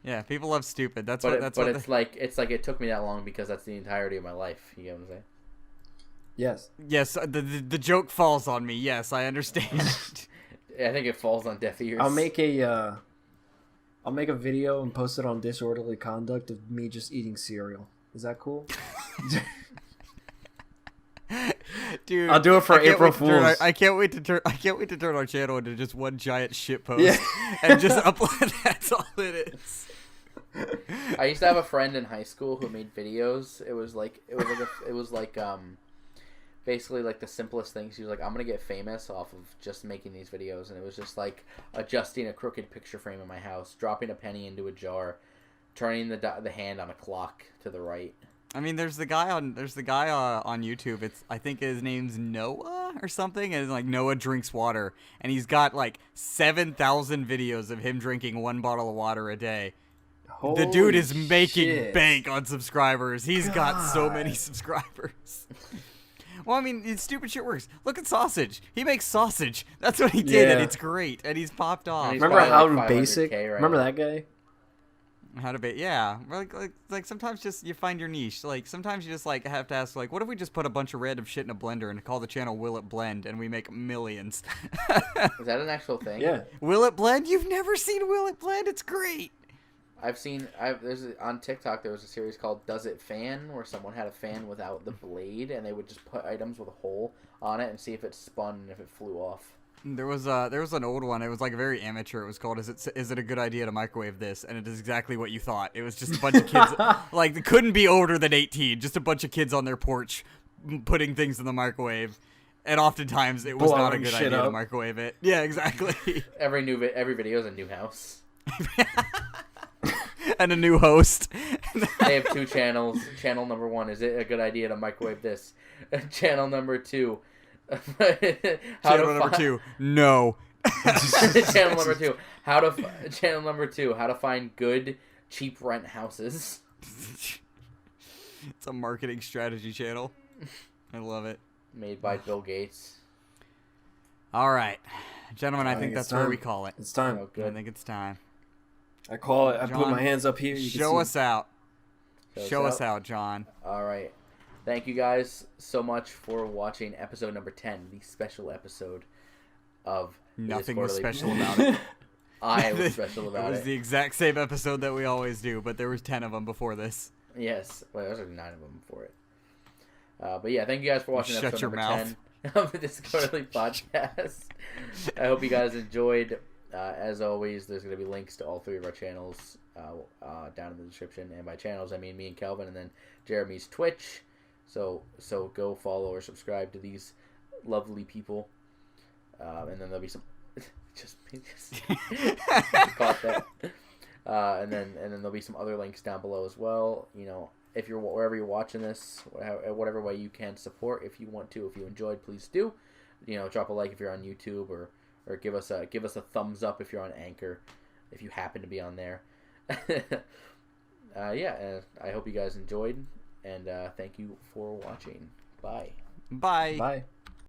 Yeah, people love stupid. That's but what it's like it took me that long because that's the entirety of my life. You get what I'm saying? Yes. Yes, the joke falls on me. Yes, I understand. I think it falls on deaf ears. I'll make a video and post it on Disorderly Conduct of me just eating cereal. Is that cool? Dude, I'll do it for April Fools. I can't wait to turn our channel into just one giant shit post and just upload. That's all it is. I used to have a friend in high school who made videos. It was basically like the simplest things. He was like, I'm gonna get famous off of just making these videos, and it was just like adjusting a crooked picture frame in my house, dropping a penny into a jar, turning the hand on a clock to the right. I mean, there's the guy on YouTube. I think his name's Noah or something, and it's like Noah drinks water, and he's got like 7,000 videos of him drinking 1 bottle of water a day. Holy the dude is making shit. bank on subscribers. He's got so many subscribers. Well, I mean, stupid shit works. Look at Sausage. He makes sausage. That's what he did, and it's great, and he's popped off. He's Remember how like basic? right Remember now. that guy? How to be, yeah. Like sometimes just you find your niche. Like sometimes you just like have to ask like, what if we just put a bunch of random shit in a blender and call the channel Will It Blend and we make millions? Is that an actual thing? Yeah. Will It Blend? You've never seen Will It Blend? It's great. There's on TikTok there was a series called Does It Fan, where someone had a fan without the blade, and they would just put items with a hole on it and see if it spun and if it flew off. There was an old one. It was like very amateur. It was called "Is it a good idea to microwave this?" And it is exactly what you thought. It was just a bunch of kids, like they couldn't be older than 18. Just a bunch of kids on their porch putting things in the microwave, and oftentimes it was not a good idea to microwave it. Yeah, exactly. Every video is a new house. And a new host. They have 2 channels. Channel number 1, is it a good idea to microwave this? Channel number 2. Channel number 2, no. Channel number 2, channel number 2, how to find good, cheap rent houses. It's a marketing strategy channel. I love it. Made by Bill Gates. All right. Gentlemen, I think that's where we call it. It's time. Oh, good. I think it's time. I call it. I John, put my hands up here. Show us out. Show us out, John. All right. Thank you guys so much for watching episode number 10, the special episode of Nothing was special about it. I was special about it. It was the exact same episode that we always do, but there was 10 of them before this. Yes. Well, there was like 9 of them before it. But yeah, thank you guys for watching episode number 10 of this quarterly podcast. I hope you guys enjoyed. As always, there's going to be links to all 3 of our channels down in the description. And by channels, I mean me and Kelvin, and then Jeremy's Twitch. So go follow or subscribe to these lovely people. And then there'll be some... just caught that. And then there'll be some other links down below as well. You know, if you're wherever you're watching this, whatever way you can support, if you want to, if you enjoyed, please do. You know, drop a like if you're on YouTube, or give us a thumbs up if you're on Anchor, if you happen to be on there. I hope you guys enjoyed, and thank you for watching. Bye. Bye. Bye.